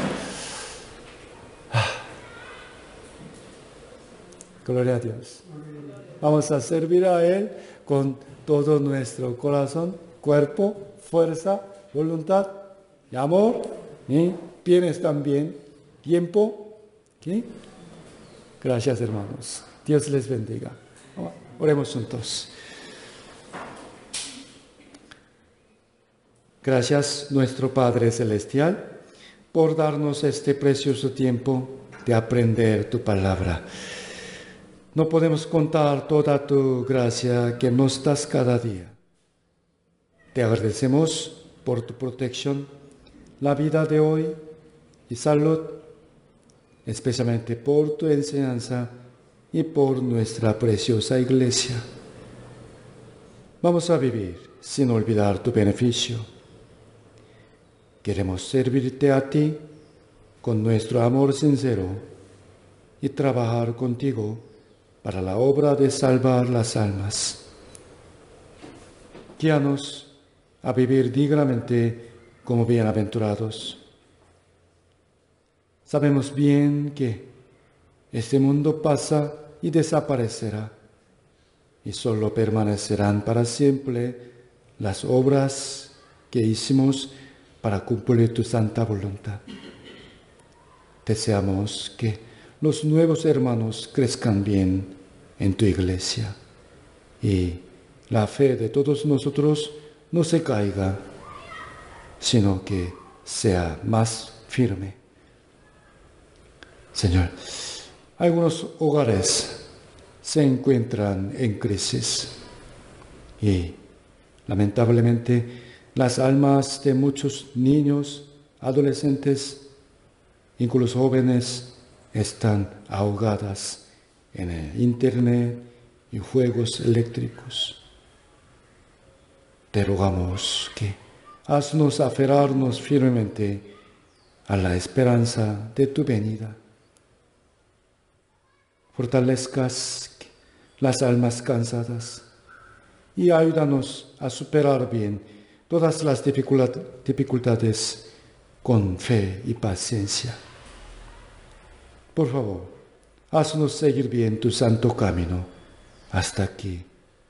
Gloria a Dios. Vamos a servir a Él con todo nuestro corazón, cuerpo, fuerza, voluntad y amor, y bienes también, tiempo. ¿Okay? Gracias, hermanos. Dios les bendiga. Oremos juntos. Gracias, nuestro Padre Celestial, por darnos este precioso tiempo de aprender tu palabra. No podemos contar toda tu gracia que nos das cada día. Te agradecemos por tu protección, la vida de hoy y salud, especialmente por tu enseñanza y por nuestra preciosa iglesia. Vamos a vivir sin olvidar tu beneficio. Queremos servirte a ti con nuestro amor sincero y trabajar contigo para la obra de salvar las almas. Guíanos a vivir dignamente como bienaventurados. Sabemos bien que este mundo pasa y desaparecerá, y solo permanecerán para siempre las obras que hicimos para cumplir tu santa voluntad. Deseamos que los nuevos hermanos crezcan bien en tu iglesia y la fe de todos nosotros no se caiga, sino que sea más firme. Señor, algunos hogares se encuentran en crisis y lamentablemente las almas de muchos niños, adolescentes, incluso jóvenes, están ahogadas en el internet y juegos eléctricos. Te rogamos que haznos aferrarnos firmemente a la esperanza de tu venida. Fortalezcas las almas cansadas y ayúdanos a superar bien todas las dificultades con fe y paciencia. Por favor, haznos seguir bien tu santo camino hasta que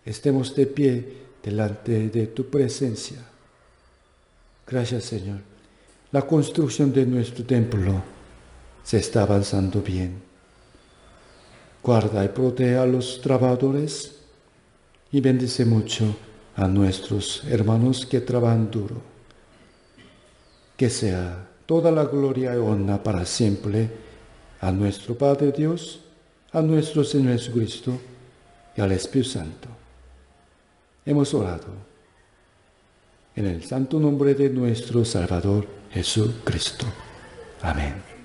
estemos de pie delante de tu presencia. Gracias, Señor. La construcción de nuestro templo se está avanzando bien. Guarda y protege a los trabajadores y bendice mucho a nuestros hermanos que trabajan duro. Que sea toda la gloria y honra para siempre a nuestro Padre Dios, a nuestro Señor Jesucristo y al Espíritu Santo. Hemos orado en el santo nombre de nuestro Salvador Jesucristo. Amén.